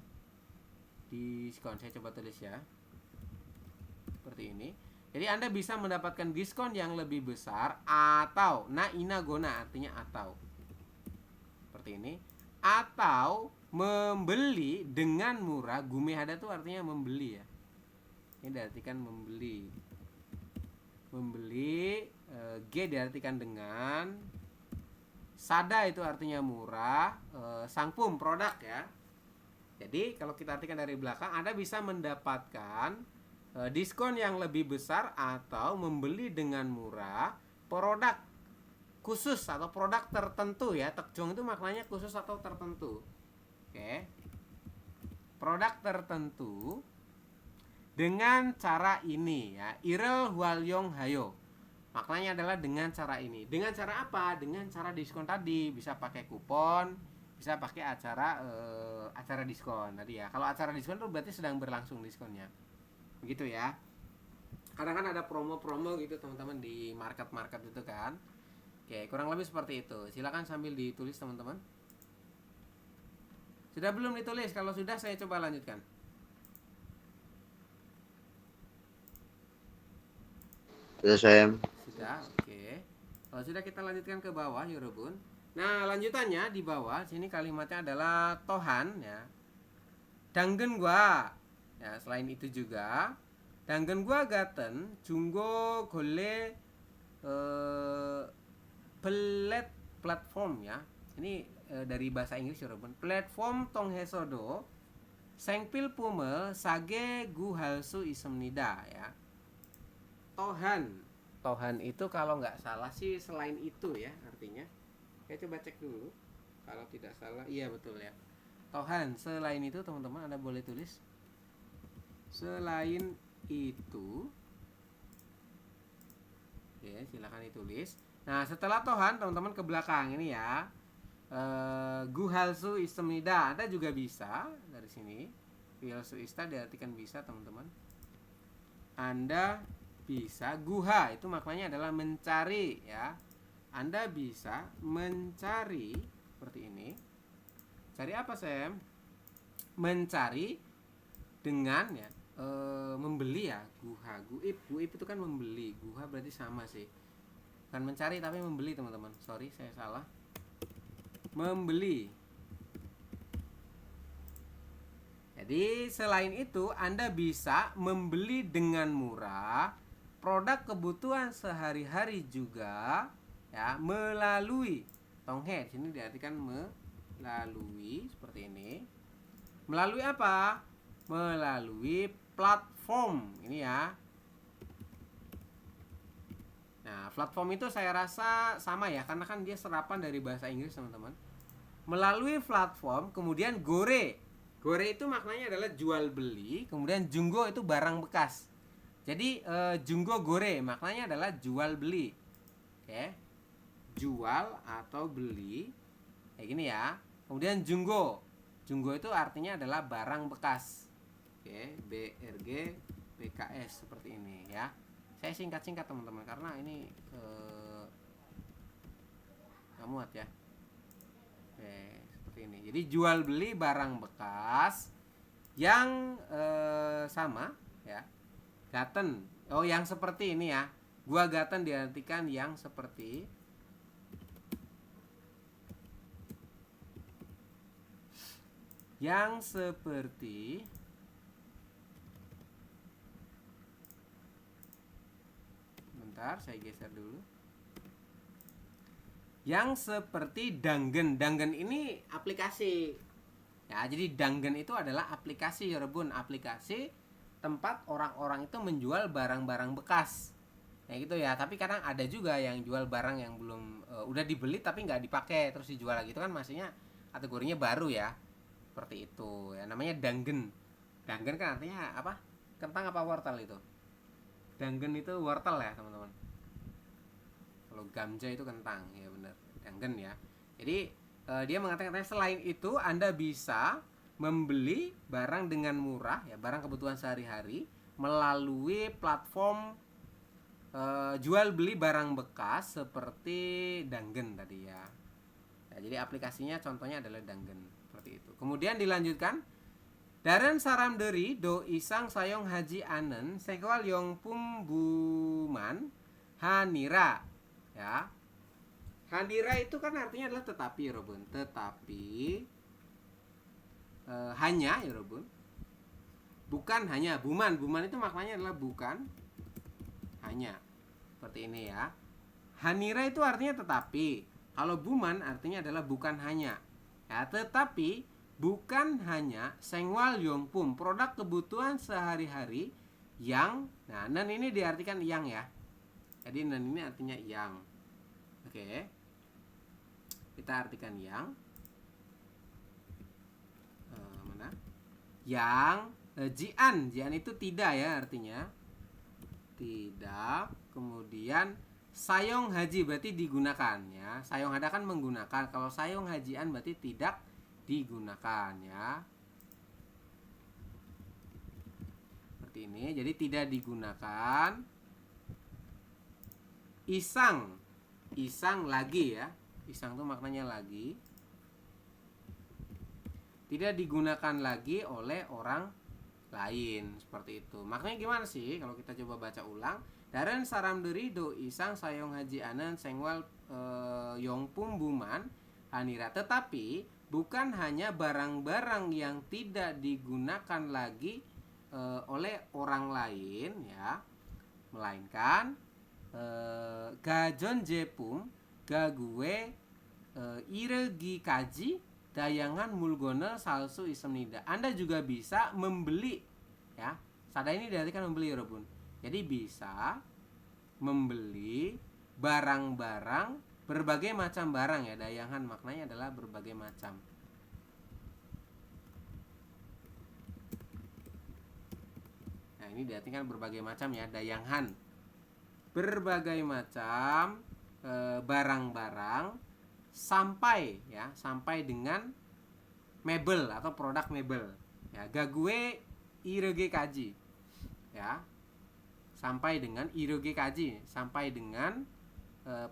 Diskon, saya coba tulis ya. Seperti ini. Jadi Anda bisa mendapatkan diskon yang lebih besar atau ina gona artinya atau. Seperti ini. Atau membeli dengan murah. Gumehada itu artinya membeli ya. Ini diartikan membeli. Membeli, G diartikan dengan, sada itu artinya murah, sangpum produk ya. Jadi kalau kita artikan dari belakang, Anda bisa mendapatkan diskon yang lebih besar atau membeli dengan murah produk khusus atau produk tertentu ya. Tekjong itu maknanya khusus atau tertentu. Oke. Produk tertentu dengan cara ini ya. Irel hualyong hayo. Maknanya adalah dengan cara ini. Dengan cara apa? Dengan cara diskon tadi. Bisa pakai kupon, bisa pakai acara diskon tadi ya. Kalau acara diskon itu berarti sedang berlangsung diskonnya. Begitu ya. Kadang kan ada promo-promo gitu teman-teman di market-market itu kan. Oke, kurang lebih seperti itu. Silakan sambil ditulis teman-teman. Sudah belum ditulis? Kalau sudah saya coba lanjutkan. Sudah saya. Sudah, oke. Kalau sudah kita lanjutkan ke bawah, 여러분. Nah, lanjutannya di bawah sini kalimatnya adalah tohan ya. Dangen gua. Ya, selain itu juga dangen gua gaten junggo gole belet platform ya. Ini dari bahasa Inggris 여러분. Platform tonghesodo sengpil pume sage guhalsu ismnida ya. Tohan itu kalau nggak salah sih selain itu ya artinya. Saya coba cek dulu. Kalau tidak salah, iya betul ya. Tohan, selain itu teman-teman Anda boleh tulis. Selain itu. Oke, silakan ditulis. Nah, setelah tohan teman-teman ke belakang ini ya. Guhalsu istemnida, Anda juga bisa dari sini. Guhalsu ista diartikan bisa teman-teman. Anda bisa guha itu maknanya adalah mencari ya. Anda bisa mencari seperti ini. Cari apa Sam? Mencari dengan ya membeli ya. Guha, guib itu kan membeli. Guha berarti sama sih. Bukan mencari tapi membeli teman-teman. Sorry saya salah. Membeli. Jadi selain itu Anda bisa membeli dengan murah produk kebutuhan sehari-hari juga ya melalui tonghe sini diartikan melalui seperti ini. Melalui apa? Melalui platform ini ya. Nah, platform itu saya rasa sama ya karena kan dia serapan dari bahasa Inggris teman-teman. Melalui platform kemudian gore. Gore itu maknanya adalah jual beli, kemudian junggo itu barang bekas. Jadi junggo gore maknanya adalah jual beli. Oke. Jual atau beli. Kayak gini ya. Kemudian junggo. Junggo itu artinya adalah barang bekas. Oke, BRG BKS seperti ini ya. Saya singkat-singkat teman-teman karena ini nggak muat ya. Oke, seperti ini. Jadi jual beli barang bekas yang sama ya. Gaten. Oh, yang seperti ini ya. Gua gaten diartikan yang seperti bentar, saya geser dulu. Yang seperti Dangen. Dangen ini aplikasi. Ya, jadi Dangen itu adalah aplikasi, 여러분. Aplikasi tempat orang-orang itu menjual barang-barang bekas. Ya gitu ya. Tapi kadang ada juga yang jual barang yang belum udah dibeli tapi nggak dipakai terus dijual lagi. Itu kan maksudnya kategorinya baru ya. Seperti itu. Ya namanya Dangen. Dangen kan artinya apa? Kentang apa wortel itu? Dangen itu wortel ya, teman-teman. Kalau gamja itu kentang, ya benar. Dangen ya. Jadi dia mengatakan selain itu Anda bisa membeli barang dengan murah ya, barang kebutuhan sehari-hari melalui platform jual beli barang bekas seperti Danggen tadi ya. Jadi aplikasinya contohnya adalah Danggen seperti itu. Kemudian dilanjutkan, Daren saramderi do isang sayong haji anen sekwal yong pumbuman hanira ya. Hanira itu kan artinya adalah tetapi ya Robun. Tetapi hanya ya Robun. Bukan hanya. Buman itu maknanya adalah bukan hanya. Seperti ini ya. Hanira itu artinya tetapi. Kalau buman artinya adalah bukan hanya. Ya, tetapi bukan hanya sengwal yongpum, produk kebutuhan sehari-hari yang, nah nan ini diartikan yang ya. Jadi nan ini artinya yang. Oke. Kita artikan yang. Mana? Yang jian itu tidak ya artinya. Tidak. Kemudian sayong haji berarti digunakan ya. Sayong hada kan menggunakan. Kalau sayong hajian berarti tidak digunakan ya. Seperti ini. Jadi tidak digunakan. Isang lagi ya. Isang itu maknanya lagi. Tidak digunakan lagi oleh orang lain. Seperti itu. Maknanya gimana sih kalau kita coba baca ulang? Daren saramderi do isang sayong haji anen sengwal yongpum buman hanira. Tetapi bukan hanya barang-barang yang tidak digunakan lagi oleh orang lain ya, melainkan gajon jepum gague iregi kaji dayangan mulgona salsu ismnida. Anda juga bisa membeli ya. Sada ini diartikan membeli ya Robun. Jadi bisa membeli barang-barang, berbagai macam barang ya. Dayangan maknanya adalah berbagai macam. Nah ini diartikan berbagai macam ya. Dayangan, berbagai macam barang-barang sampai ya, sampai dengan mebel atau produk mebel ya. Gague irege kaji ya, sampai dengan irege kaji, sampai dengan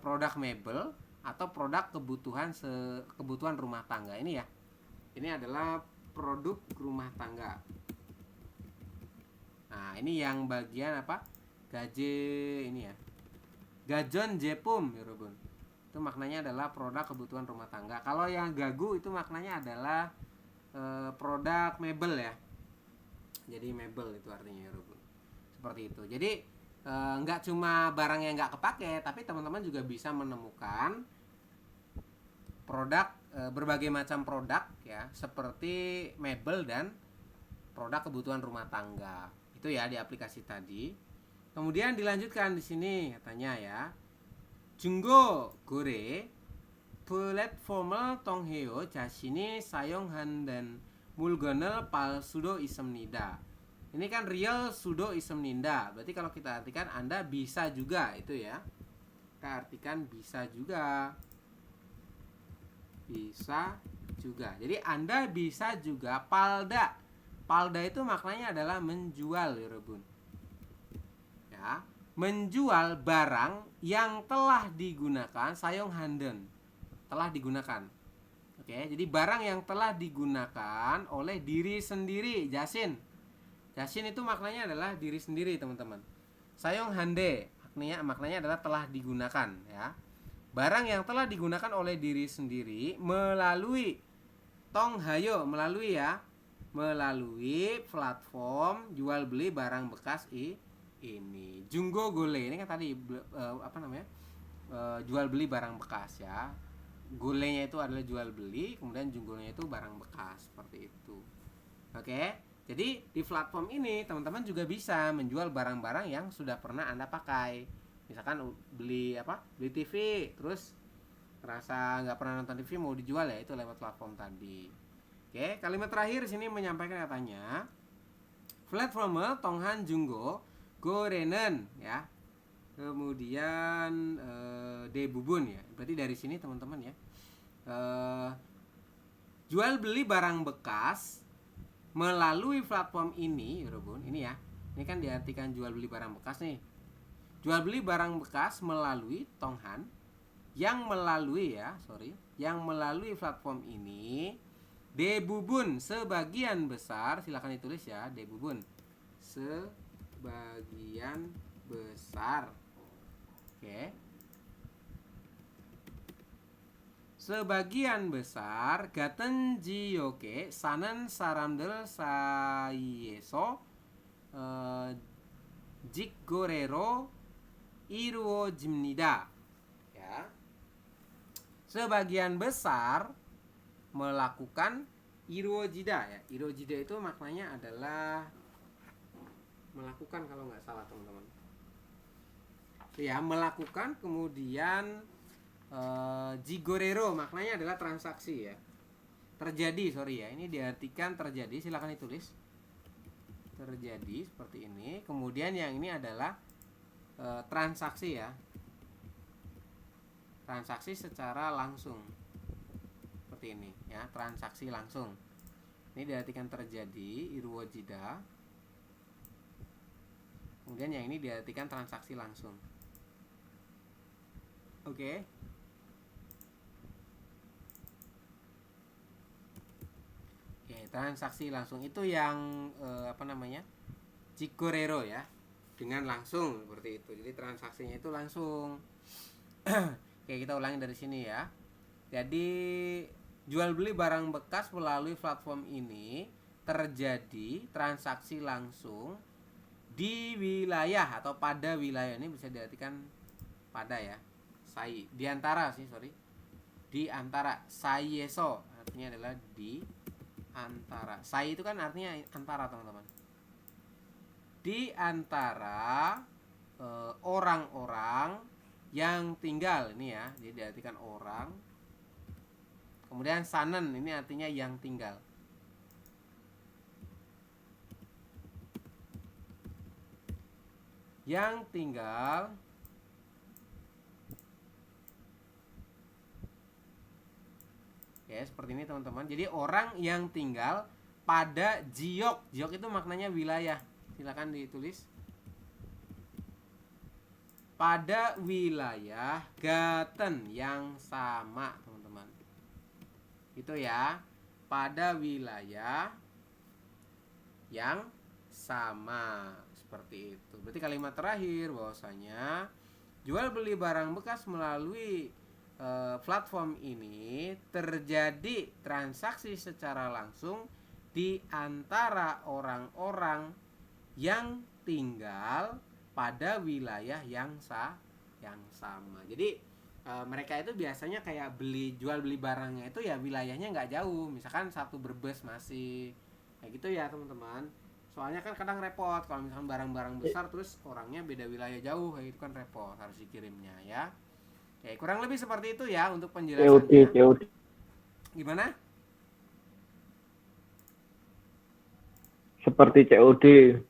produk mebel atau produk kebutuhan rumah tangga. Ini ya, ini adalah produk rumah tangga. Nah ini yang bagian apa, gaje ini ya, gajon jepum ya Robun. Itu maknanya adalah produk kebutuhan rumah tangga. Kalau yang gagu itu maknanya adalah produk mebel ya. Jadi mebel itu artinya ya Robun. Seperti itu. Jadi nggak cuma barang yang nggak kepake, tapi teman-teman juga bisa menemukan produk, berbagai macam produk ya, seperti mebel dan produk kebutuhan rumah tangga. Itu ya di aplikasi tadi. Kemudian dilanjutkan di sini katanya ya. Junggo gore platformer tongheo jasini sayonghan dan mulgonel palsudo ismnida. Ini kan real sudo ismninda. Berarti kalau kita artikan Anda bisa juga itu ya. Kita artikan bisa juga. Bisa juga. Jadi Anda bisa juga palda. Palda itu maknanya adalah menjual ya Rebun. Ya, menjual barang yang telah digunakan sayong handen. Telah digunakan. Oke, jadi barang yang telah digunakan oleh diri sendiri, jasin. Jasin itu maknanya adalah diri sendiri, teman-teman. Sayong hande maknanya adalah telah digunakan ya. Barang yang telah digunakan oleh diri sendiri melalui tonghayo, melalui ya, melalui platform jual beli barang bekas ini. Junggo gole ini kan tadi jual beli barang bekas ya. Golenya itu adalah jual beli, kemudian junggonya itu barang bekas, seperti itu. Oke. Jadi di platform ini teman-teman juga bisa menjual barang-barang yang sudah pernah Anda pakai. Misalkan beli TV, terus rasa nggak pernah nonton TV mau dijual ya, itu lewat platform tadi. Oke, kalimat terakhir sini menyampaikan katanya platformer tonghan junggo gorenen ya. Kemudian debubun ya. Berarti dari sini teman-teman ya. Jual beli barang bekas melalui platform ini, Robun. Ini ya. Ini kan diartikan jual beli barang bekas nih. Jual beli barang bekas melalui Tonghan yang melalui platform ini debubun sebagian besar, silakan ditulis ya, debubun sebagian besar. Oke. Sebagian besar gaten jiyoke sanan saramdel saieso jikgorero iruo jimnida. Ya. Sebagian besar melakukan irojida ya. Irojida itu maknanya adalah melakukan kalau nggak salah teman-teman. Ya, melakukan, kemudian jigorero maknanya adalah transaksi ya. Terjadi, sorry ya. Ini diartikan terjadi, silakan ditulis. Terjadi seperti ini. Kemudian yang ini adalah transaksi ya. Transaksi secara langsung. Seperti ini ya, transaksi langsung. Ini diartikan terjadi, irwojida. Kemudian yang ini diartikan transaksi langsung. Oke. Oke, transaksi langsung itu yang jigorero ya. Dengan langsung seperti itu. Jadi transaksinya itu langsung. Oke, kita ulangi dari sini ya. Jadi jual beli barang bekas melalui platform ini terjadi transaksi langsung di wilayah atau pada wilayah. Ini bisa diartikan pada ya. Di antara di antara. Saieso artinya adalah di antara. Sai itu kan artinya antara teman-teman. Di antara orang-orang yang tinggal ini ya. Jadi diartikan orang. Kemudian sanen ini artinya yang tinggal. Yang tinggal ya seperti ini teman-teman. Jadi orang yang tinggal pada jiok. Jiok itu maknanya wilayah. Silakan ditulis. Pada wilayah gaten yang sama teman-teman. Itu ya. Pada wilayah yang sama. Seperti itu. Berarti kalimat terakhir bahwasanya jual beli barang bekas melalui platform ini terjadi transaksi secara langsung di antara orang-orang yang tinggal pada wilayah yang sama. Jadi mereka itu biasanya kayak jual beli barangnya itu ya wilayahnya nggak jauh. Misalkan satu Brebes masih kayak gitu ya teman-teman. Soalnya kan kadang repot kalau misalkan barang-barang besar terus orangnya beda wilayah jauh, kayak itu kan repot, harus dikirimnya ya. Oke, kurang lebih seperti itu ya untuk penjelasannya. COD. Gimana? Seperti COD.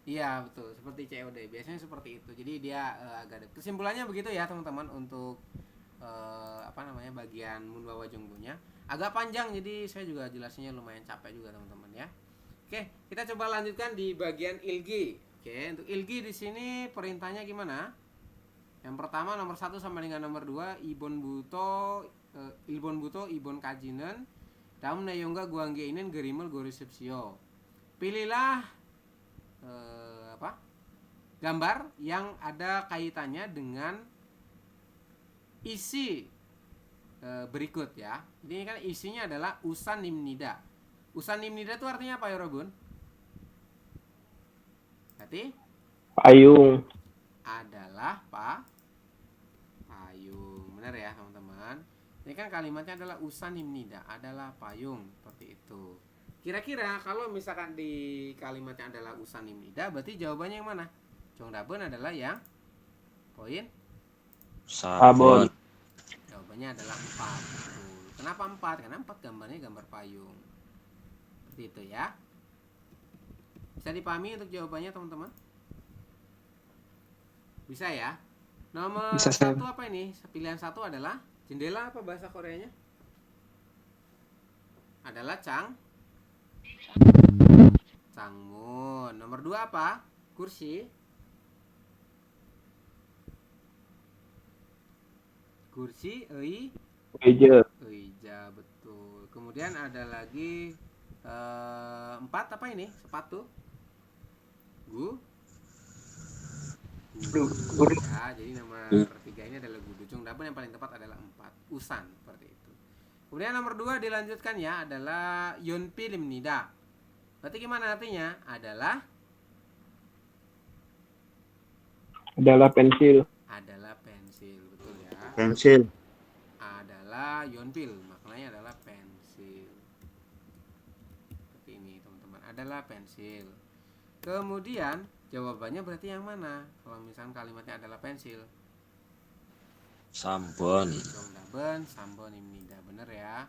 Iya betul, seperti COD. Biasanya seperti itu. Jadi dia agak kesimpulannya begitu ya teman-teman untuk bagian Munbawa Jongbunya. Agak panjang jadi saya juga jelasinnya lumayan capek juga teman-teman ya. Oke, kita coba lanjutkan di bagian ilgi. Oke, untuk ilgi di sini perintahnya gimana? Yang pertama nomor 1 sama dengan nomor 2 Ibon Buto Ibon Kajinen dalam nayongga guanggeinen gerimel goresepsio. Pilihlah gambar yang ada kaitannya dengan isi berikut ya. Ini kan isinya adalah usan nimnida. Usan nimnida itu artinya apa ya Robun? Berarti Payung. adalah payung. Benar ya teman-teman. Ini kan kalimatnya adalah usan nimnida, adalah payung, seperti itu. Kira-kira kalau misalkan di kalimatnya adalah usan nimnida, berarti jawabannya yang mana? Jongdaben adalah yang poin Sabon. jawabannya adalah 4. Kenapa 4? Karena 4 gambarnya gambar payung. Seperti itu ya. Bisa dipahami untuk jawabannya teman-teman? Bisa ya. Nomor 1 apa ini? Pilihan 1 adalah jendela, apa bahasa Koreanya? Adalah Changmun. Nomor 2 apa? Kursi. Kursi, Meja. eja, betul. Kemudian ada lagi 4 apa ini? Sepatu. Guru. Ya, jadi nomor 3 ini adalah gudu. Jongdabun yang paling tepat adalah 4. Usan seperti itu. Kemudian nomor 2 dilanjutkan ya adalah Yonpi limnida. Berarti gimana artinya? Adalah pensil. adalah pensil, betul ya. Pensil. Adalah Yonpil, maknanya adalah pensil. Seperti ini teman-teman, adalah pensil. Kemudian jawabannya berarti yang mana? Kalau misalkan kalimatnya adalah pensil. Sambon. Jongdaben, Sambon, Imnida. Bener ya.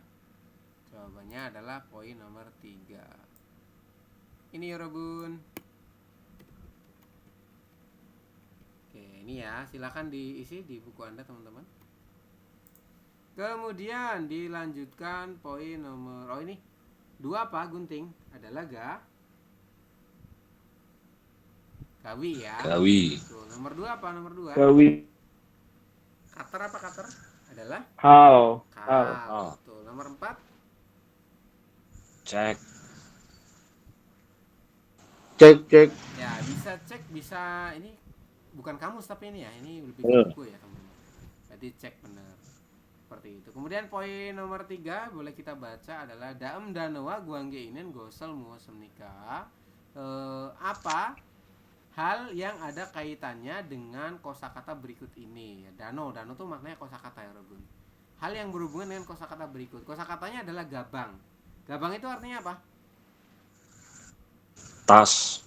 Jawabannya adalah poin nomor 3. Ini ya Robun. Oke, ini ya. Silakan diisi di buku Anda teman-teman. Kemudian dilanjutkan poin nomor ini 2 apa Gunting? Adalah gawi ya. Gawi. Tuh, nomor 2 apa? Nomor 2. Gawi. Kater apa kater? Adalah Hal. kal. Tuh, nomor 4. Cek. Cek. Ya, bisa cek, bisa ini bukan kamus tapi ini ya, ini lebih ke buku ya teman-teman. Jadi cek benar. Seperti itu. Kemudian poin nomor 3 boleh kita baca adalah daem danoa guanggeinen gosel muosem nikah. Apa hal yang ada kaitannya dengan kosakata berikut ini? Dano tuh maknanya kosakata ya Robun. Hal yang berhubungan dengan kosakata berikut. Kosakatanya adalah gabang. Gabang itu artinya apa? Tas.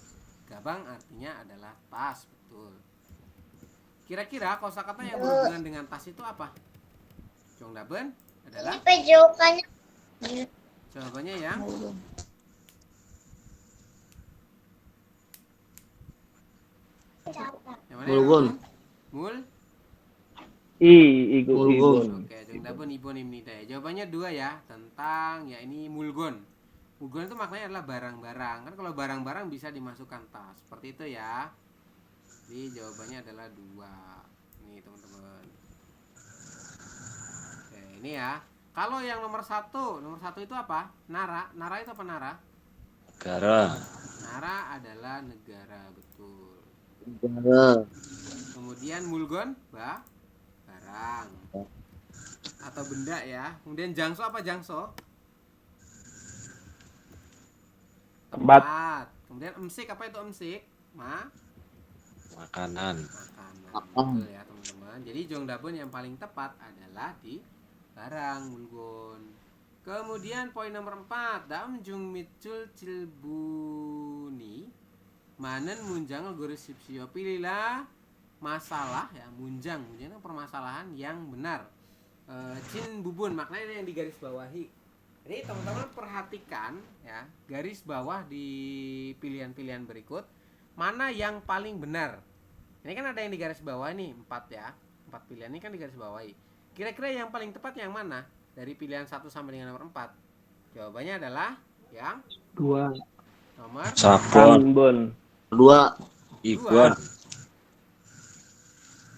Gabang artinya adalah tas, betul. Kira-kira kosakata yang berhubungan dengan tas itu apa? Jongdaben adalah jawabannya yang mana Mulgun. Mul. Igun. Oke, Jongdaben ibon imnida. Jawabannya 2 ya, tentang ya ini mulgon. Mulgon itu maknanya adalah barang-barang. Kan kalau barang-barang bisa dimasukkan tas. Seperti itu ya. Jadi jawabannya adalah 2. Nih teman-teman. Oke, ini ya. Kalau yang nomor 1 itu apa? Nara. Nara itu apa Nara? Negara. Nara adalah negara, betul. Negara. Kemudian mulgon, barang atau benda ya. Kemudian jangso apa jangso? Tempat. Kemudian emsik apa itu emsik? Makanan. Betul ya teman-teman. Jadi Jongdaben yang paling tepat adalah di barang mulgon. Kemudian poin nomor 4, daam jung mitcul cilbuni manen munjang goresipsio. Pilihlah masalah ya, munjang itu permasalahan yang benar. Cin bubun maknanya yang digaris bawahi. Jadi teman-teman perhatikan ya, garis bawah di pilihan-pilihan berikut mana yang paling benar. Ini kan ada yang di garis bawah nih 4 ya. 4 pilihan ini kan di garis bawahi. Kira-kira yang paling tepat yang mana? Dari pilihan 1 sampai dengan nomor 4. Jawabannya adalah yang 2. nomor Sabon. 2. Igon.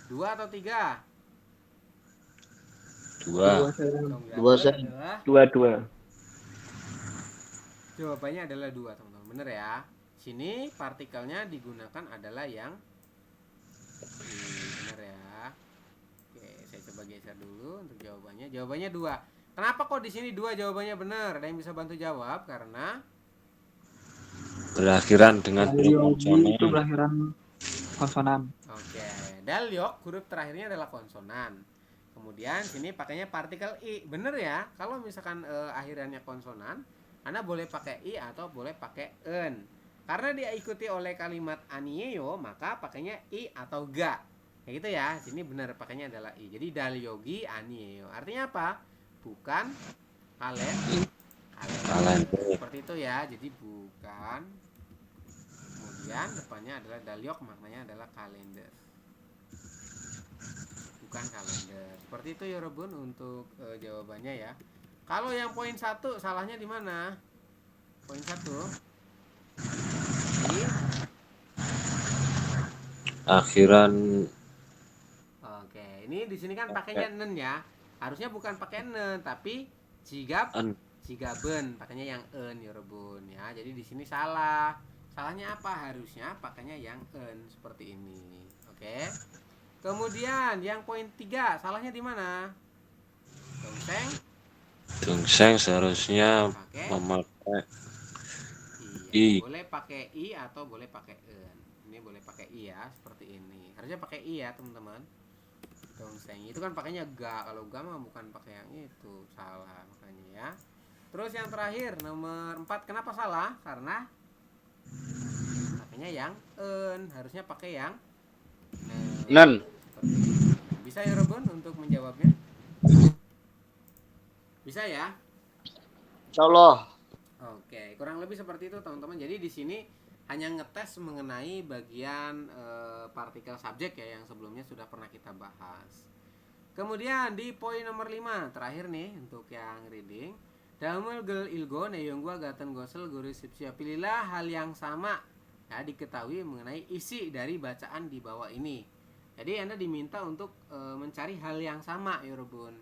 2 atau 3? 2. Dua, saya. Adalah 2. jawabannya adalah 2 teman-teman. Bener ya. Sini partikelnya digunakan adalah yang bener ya. Oke, saya coba geser dulu untuk jawabannya. Jawabannya 2. Kenapa kok di sini 2 jawabannya benar? Ada yang bisa bantu jawab? Karena Berakhiran dengan huruf Dalyogi itu konsonan. berakhiran konsonan. oke, dalyok huruf terakhirnya adalah konsonan. Kemudian sini pakainya partikel i. Bener ya? Kalau misalkan akhirannya konsonan, Anda boleh pakai i atau boleh pakai en. Karena diikuti oleh kalimat anieo, maka pakainya i atau ga. Kayak gitu ya. Sini benar pakainya adalah i. Jadi dalyogi anieo. Artinya apa? Bukan kalender. Seperti itu ya. Jadi bukan. Kemudian depannya adalah dalyok, maknanya adalah kalender. Bukan kalender. Seperti itu ya Robun untuk jawabannya ya. Kalau yang poin 1 salahnya di mana? Poin 1 di Akhiran oke, ini di sini kan pakainya nen ya. Harusnya bukan pakai nen tapi jigaben pakainya yang en ya rebun ya. Jadi di sini salah. Salahnya apa? Harusnya pakainya yang en seperti ini. Oke. Kemudian yang poin 3, salahnya di mana? Tongseng. Tongseng seharusnya Pakai memakai iya, I. boleh pakai i atau boleh pakai en. Ini boleh pakai i ya, seperti ini. Harusnya pakai i ya, teman-teman. Tongseng itu kan pakainya ga. Kalau ga mah bukan pakai yang itu. Salah makanya ya. Terus yang terakhir nomor 4, kenapa salah? Karena pakainya yang en, harusnya pakai yang nen. Bisa ya Rebun untuk menjawabnya? Bisa ya? Insyaallah. Oke, kurang lebih seperti itu teman-teman. Jadi di sini hanya ngetes mengenai bagian partikel subjek ya yang sebelumnya sudah pernah kita bahas. Kemudian di poin nomor 5 terakhir nih untuk yang reading. Damel gel ilgo neyong gua gaten gosel guru sipsia. Pilihlah hal yang sama ya diketahui mengenai isi dari bacaan di bawah ini. Jadi Anda diminta untuk mencari hal yang sama ya Rebun.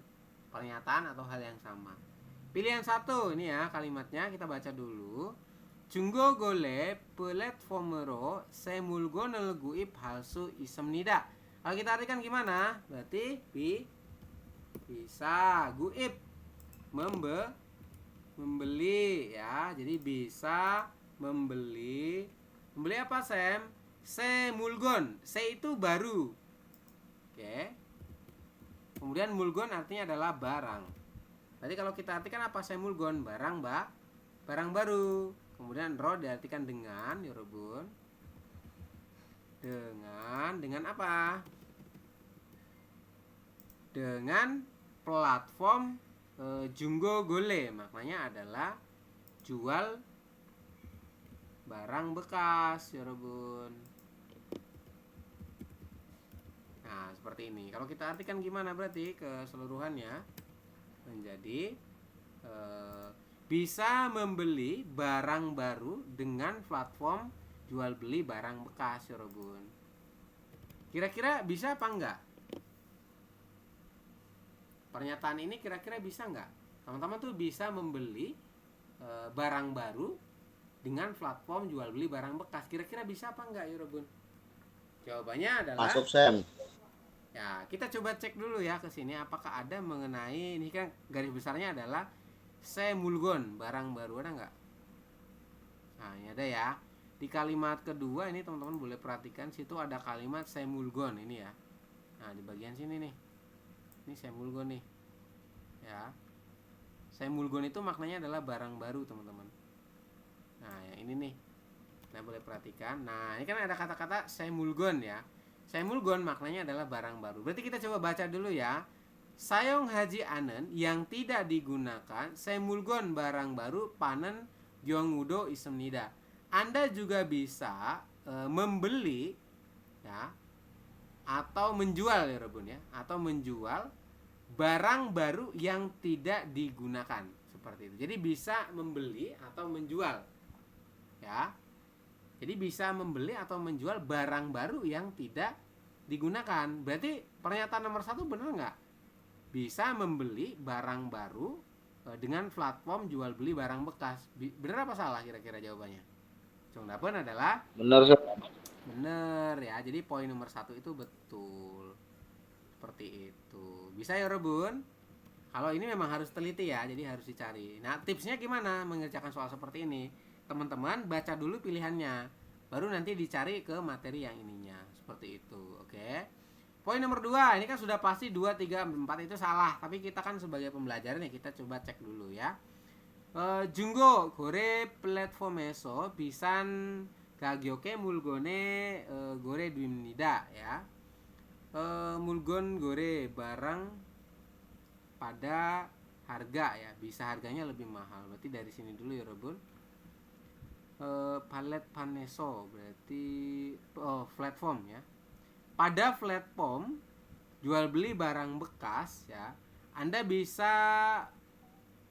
Pernyataan atau hal yang sama. Pilihan 1 ini ya kalimatnya kita baca dulu. Junggo gole platformero semulgo nelguip halsu isemnida. Kalau kita artikan gimana? Berarti bisa guip membeli ya. Jadi bisa membeli. Membeli apa Sam? Semulgon. Se itu baru. Oke. Kemudian mulgon artinya adalah barang. Berarti kalau kita artikan apa semulgon? Barang baru. Kemudian ro diartikan dengan ya Rebun. Dengan apa? Dengan platform Junggo Gole. Maknanya adalah jual barang bekas ya Rebun. Nah, seperti ini. Kalau kita artikan gimana berarti keseluruhannya menjadi bisa membeli barang baru dengan platform jual beli barang bekas ya Rebun. Kira-kira bisa apa enggak? Pernyataan ini kira-kira bisa enggak? Teman-teman tuh bisa membeli barang baru dengan platform jual beli barang bekas. Kira-kira bisa apa enggak ya Rebun? Jawabannya adalah Masuk Sam. ya, kita coba cek dulu ya ke sini apakah ada mengenai ini kan garis besarnya adalah semulgon, barang baru ada nggak? Nah, ini ada ya. Di kalimat kedua ini teman-teman boleh perhatikan situ ada kalimat semulgon ini ya. Nah, di bagian sini nih. Ini semulgon nih. Ya. Semulgon itu maknanya adalah barang baru, teman-teman. Nah, yang ini nih. Nah, boleh perhatikan. Nah, ini kan ada kata-kata semulgon ya. Semulgon maknanya adalah barang baru. Berarti kita coba baca dulu ya. Sayong haji anen yang tidak digunakan semulgon barang baru panen gyongudo isemnida. Anda juga bisa membeli ya atau menjual ya Rebun ya, atau menjual barang baru yang tidak digunakan seperti itu. Jadi bisa membeli atau menjual ya. Jadi bisa membeli atau menjual barang baru yang tidak digunakan. Berarti pernyataan nomor 1 benar nggak? Bisa membeli barang baru dengan platform jual beli barang bekas. Benar apa salah kira-kira jawabannya? Jongdapen adalah Benar Sam. benar ya. Jadi poin nomor 1 itu betul. Seperti itu. Bisa ya Rebun? Kalau ini memang harus teliti ya, jadi harus dicari. Nah, tipsnya gimana mengerjakan soal seperti ini? Teman-teman baca dulu pilihannya, baru nanti dicari ke materi yang ininya. Seperti itu, oke. Poin nomor 2, ini kan sudah pasti 2, 3, 4 itu salah. Tapi kita kan sebagai pembelajaran ya kita coba cek dulu ya. Junggo gore platformeso bisan gagyoke mulgone gore dwimnida ya. Mulgon gore barang pada harga ya, bisa harganya lebih mahal. Berarti dari sini dulu ya Rebun. Palet paneso berarti platform ya. Pada platform jual beli barang bekas ya, Anda bisa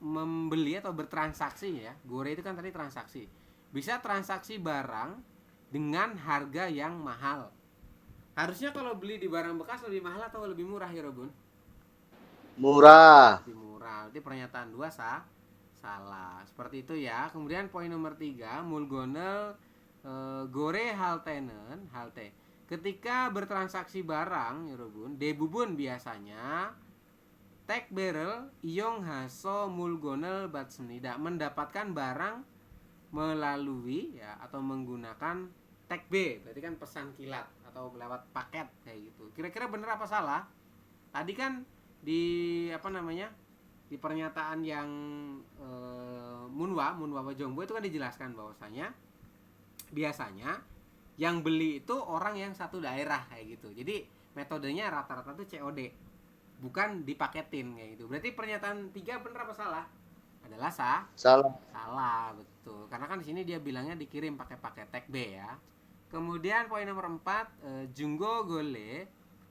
membeli atau bertransaksi ya. Gore itu kan tadi transaksi. Bisa transaksi barang dengan harga yang mahal. Harusnya kalau beli di barang bekas lebih mahal atau lebih murah ya Robun? Murah. Lebih murah. Berarti pernyataan 2 salah. Seperti itu ya. Kemudian poin nomor 3, mulgonel gore haltenen, halte. Ketika bertransaksi barang ya Robun, debubun biasanya tek barrel iong haso mulgonel batsemnida, mendapatkan barang melalui ya atau menggunakan tag B, berarti kan pesan kilat atau lewat paket kayak gitu. Kira-kira bener apa salah? Tadi kan di di pernyataan yang Munwa Bajongbo itu kan dijelaskan bahwasanya biasanya yang beli itu orang yang satu daerah kayak gitu. Jadi metodenya rata-rata itu COD, bukan dipaketin kayak gitu. Berarti pernyataan 3 bener apa salah? Adalah Salah. salah, betul. Karena kan di sini dia bilangnya dikirim pakai paket tag B ya. Kemudian poin nomor 4, Junggo Gole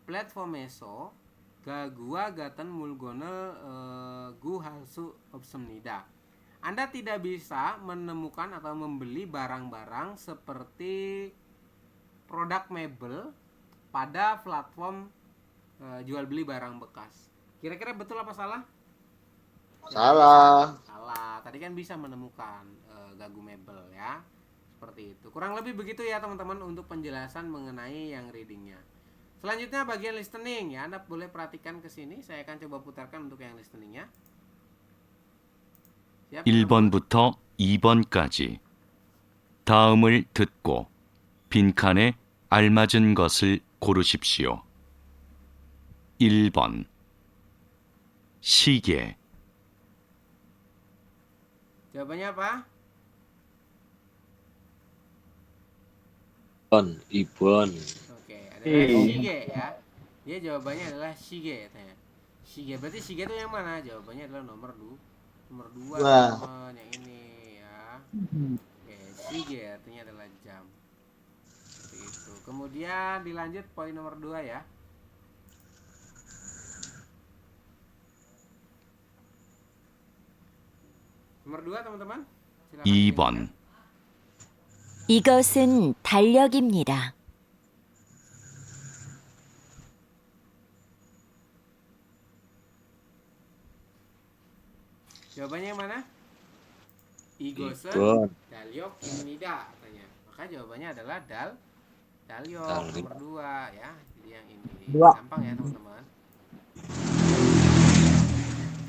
platformeso gagua gaten mulgone gu halsu obsemnida. Anda tidak bisa menemukan atau membeli barang-barang seperti produk mebel pada platform jual beli barang bekas. Kira-kira betul apa salah? Salah. Salah. Tadi kan bisa menemukan gagu mebel ya. Seperti itu. Kurang lebih begitu ya teman-teman untuk penjelasan mengenai yang readingnya. Selanjutnya bagian listening ya. Anda boleh perhatikan ke sini. Saya akan coba putarkan untuk yang listeningnya. Siap, 1번부터 2번까지 다음을 듣고 빈칸에 알맞은 것을 고르십시오. 1번 시계 Jawabannya apa? 2번. Oke, adalah shige ya. Dia jawabannya adalah shige katanya. Shige berarti shige itu yang mana? Jawabannya adalah nomor 2 Wah. teman yang ini ya. Oke, shige artinya adalah jam. Seperti itu. Kemudian dilanjut poin nomor 2 ya. Nomor 2 teman-teman. Silakan 2번 이것은 달력입니다. Jawabannya yang mana? Igosen Igon. dalyok imnida katanya. Maka jawabannya adalah dalyok Dalyok. nomor 2 ya. Jadi yang ini. 2. Gampang ya teman-teman.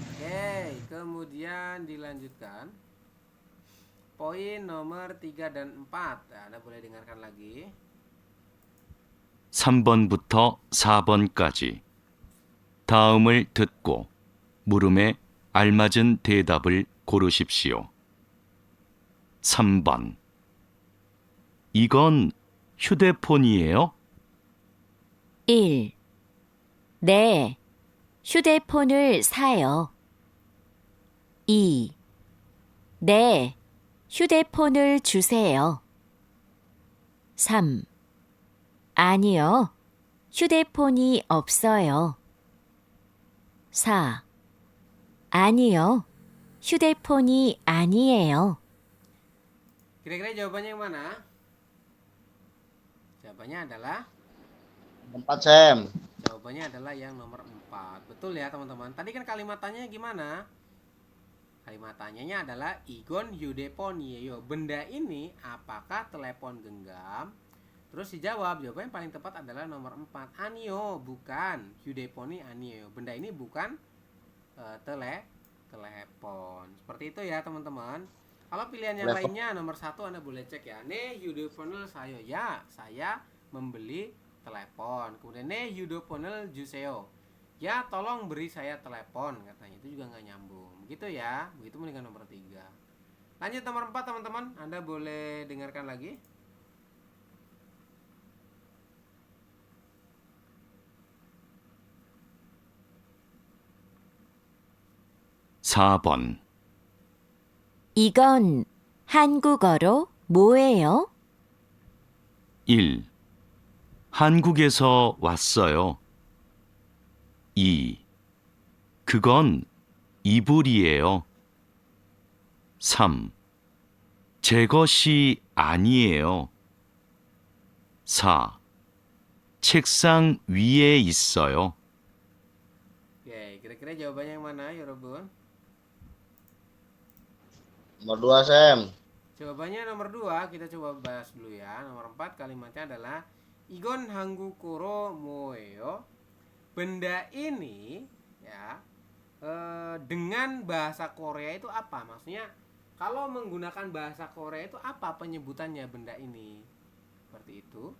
Oke, kemudian dilanjutkan. Poin nomor 3 dan 4. Nah, Anda boleh dengarkan lagi. 3번부터 4번까지 다음을 듣고 물음에 알맞은 대답을 고르십시오. 3번 이건 휴대폰이에요? 1. 네, 휴대폰을 사요. 2. 네, 휴대폰을 주세요. 3. 아니요, 휴대폰이 없어요. 4. 아니요, 휴대폰이 아니에요. Kira-kira jawabannya yang mana? Jawabannya adalah 4 Sam. Jawabannya adalah yang nomor 4. Betul ya teman-teman. Tadi kan kalimatannya gimana? Kalimatannya adalah Igon Yudeponiyo. Benda ini apakah telepon genggam? Terus dijawab, jawabannya paling tepat adalah nomor 4. Anio, bukan. Yudeponi anio. Benda ini bukan telepon. Seperti itu ya teman-teman. Kalau pilihan yang lainnya nomor 1 Anda boleh cek ya. Ne yudoponel sayo, ya saya membeli telepon. Kemudian ne yudoponel juseo, ya tolong beri saya telepon katanya. Itu juga nggak nyambung. Begitu ya. Begitu dengan nomor 3. Lanjut nomor 4 teman-teman. Anda boleh dengarkan lagi. (4번) 이건 한국어로 뭐예요? 1. 한국에서 왔어요. 2. 그건 이불이에요. 3. 제 것이 아니에요. 4. 책상 위에 있어요. Oke, kira-kira jawabannya yang mana, Yorobun? Nomor 2, Sam. Jawabannya nomor 2, kita coba bahas dulu ya. Nomor 4 kalimatnya adalah Igon hanggu koro moeo. Benda ini ya dengan bahasa Korea itu apa? Maksudnya kalau menggunakan bahasa Korea itu apa penyebutannya benda ini? Seperti itu.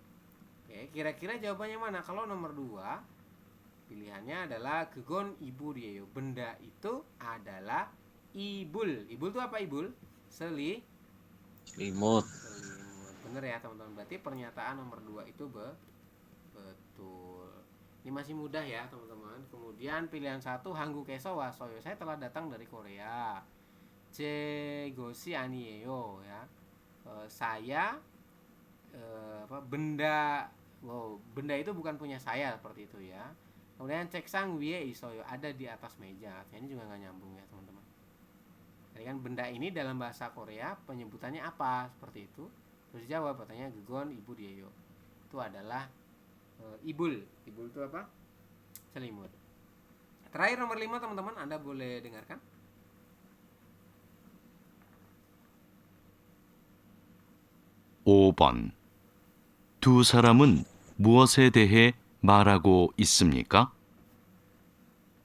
Oke, kira-kira jawabannya mana? Kalau nomor 2 pilihannya adalah Gegon ibu dia. Benda itu adalah ibul. Ibul itu apa ibul? Selimut. Selimut. Bener ya teman-teman. Berarti pernyataan nomor 2 itu betul. Ini masih mudah ya teman-teman. Kemudian pilihan 1 hanggu keso wasoyo. Saya telah datang dari Korea. Jegosi anieyo ya. Saya benda itu bukan punya saya, seperti itu ya. Kemudian ceksang wie isoyo, ada di atas meja. Ini juga nggak nyambung ya teman-teman. Jadi kan benda ini dalam bahasa Korea penyebutannya apa, seperti itu. Terus jawab katanya gegon ibu dieyo. Itu adalah ibul. Ibul itu apa? Selimut. Terakhir nomor 5 teman-teman, Anda boleh dengarkan. 5번. 두 사람은 무엇에 대해 말하고 있습니까?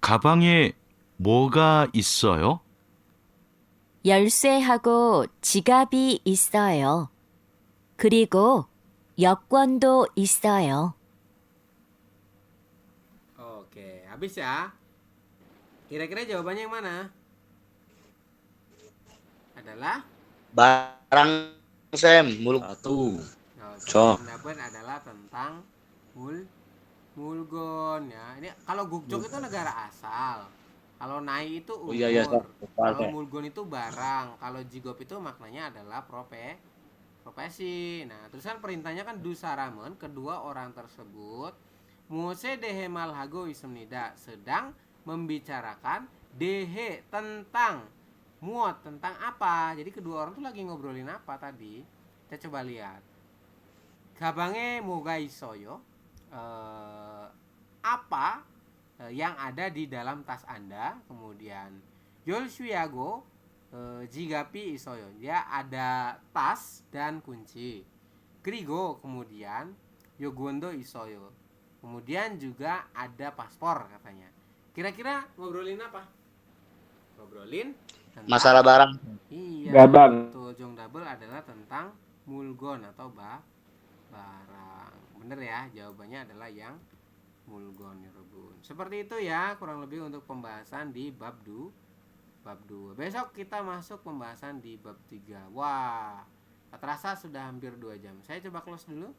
가방에 뭐가 있어요? 열쇠하고 지갑이 있어요. 그리고 여권도 있어요. Oke, habis ya. Kira-kira jawabannya yang mana? Adalah Barang, Sam. Muluk. 1. Oke, Cok. pendapat adalah tentang mulgon ya. Ini kalau gukjok itu negara asal. Kalau nai itu umur. Iya, Sam. Kalau mulgon itu barang. Kalau jigop itu maknanya adalah profesi. Nah, terus kan perintahnya kan dusaramen, kedua orang tersebut muse dehe malhago ismnida, sedang membicarakan dehe tentang muot, tentang apa. Jadi kedua orang tuh lagi ngobrolin apa tadi? Kita coba lihat. Gabange moga isoyo, apa yang ada di dalam tas Anda. Kemudian Yolshuyago jigapi isoyo, dia ada tas dan kunci. Grigo kemudian Yogondo isoyo, kemudian juga ada paspor katanya. Kira-kira ngobrolin apa? Ngobrolin tentang Masalah barang. Iya. Gabang. Betul, Jong Double adalah tentang mulgon atau barang. Bener ya, jawabannya adalah yang mulgon ya Rebun. Seperti itu ya kurang lebih untuk pembahasan di bab 2. Besok kita masuk pembahasan di bab 3. Wah, tak terasa sudah hampir 2 jam. Saya coba close dulu.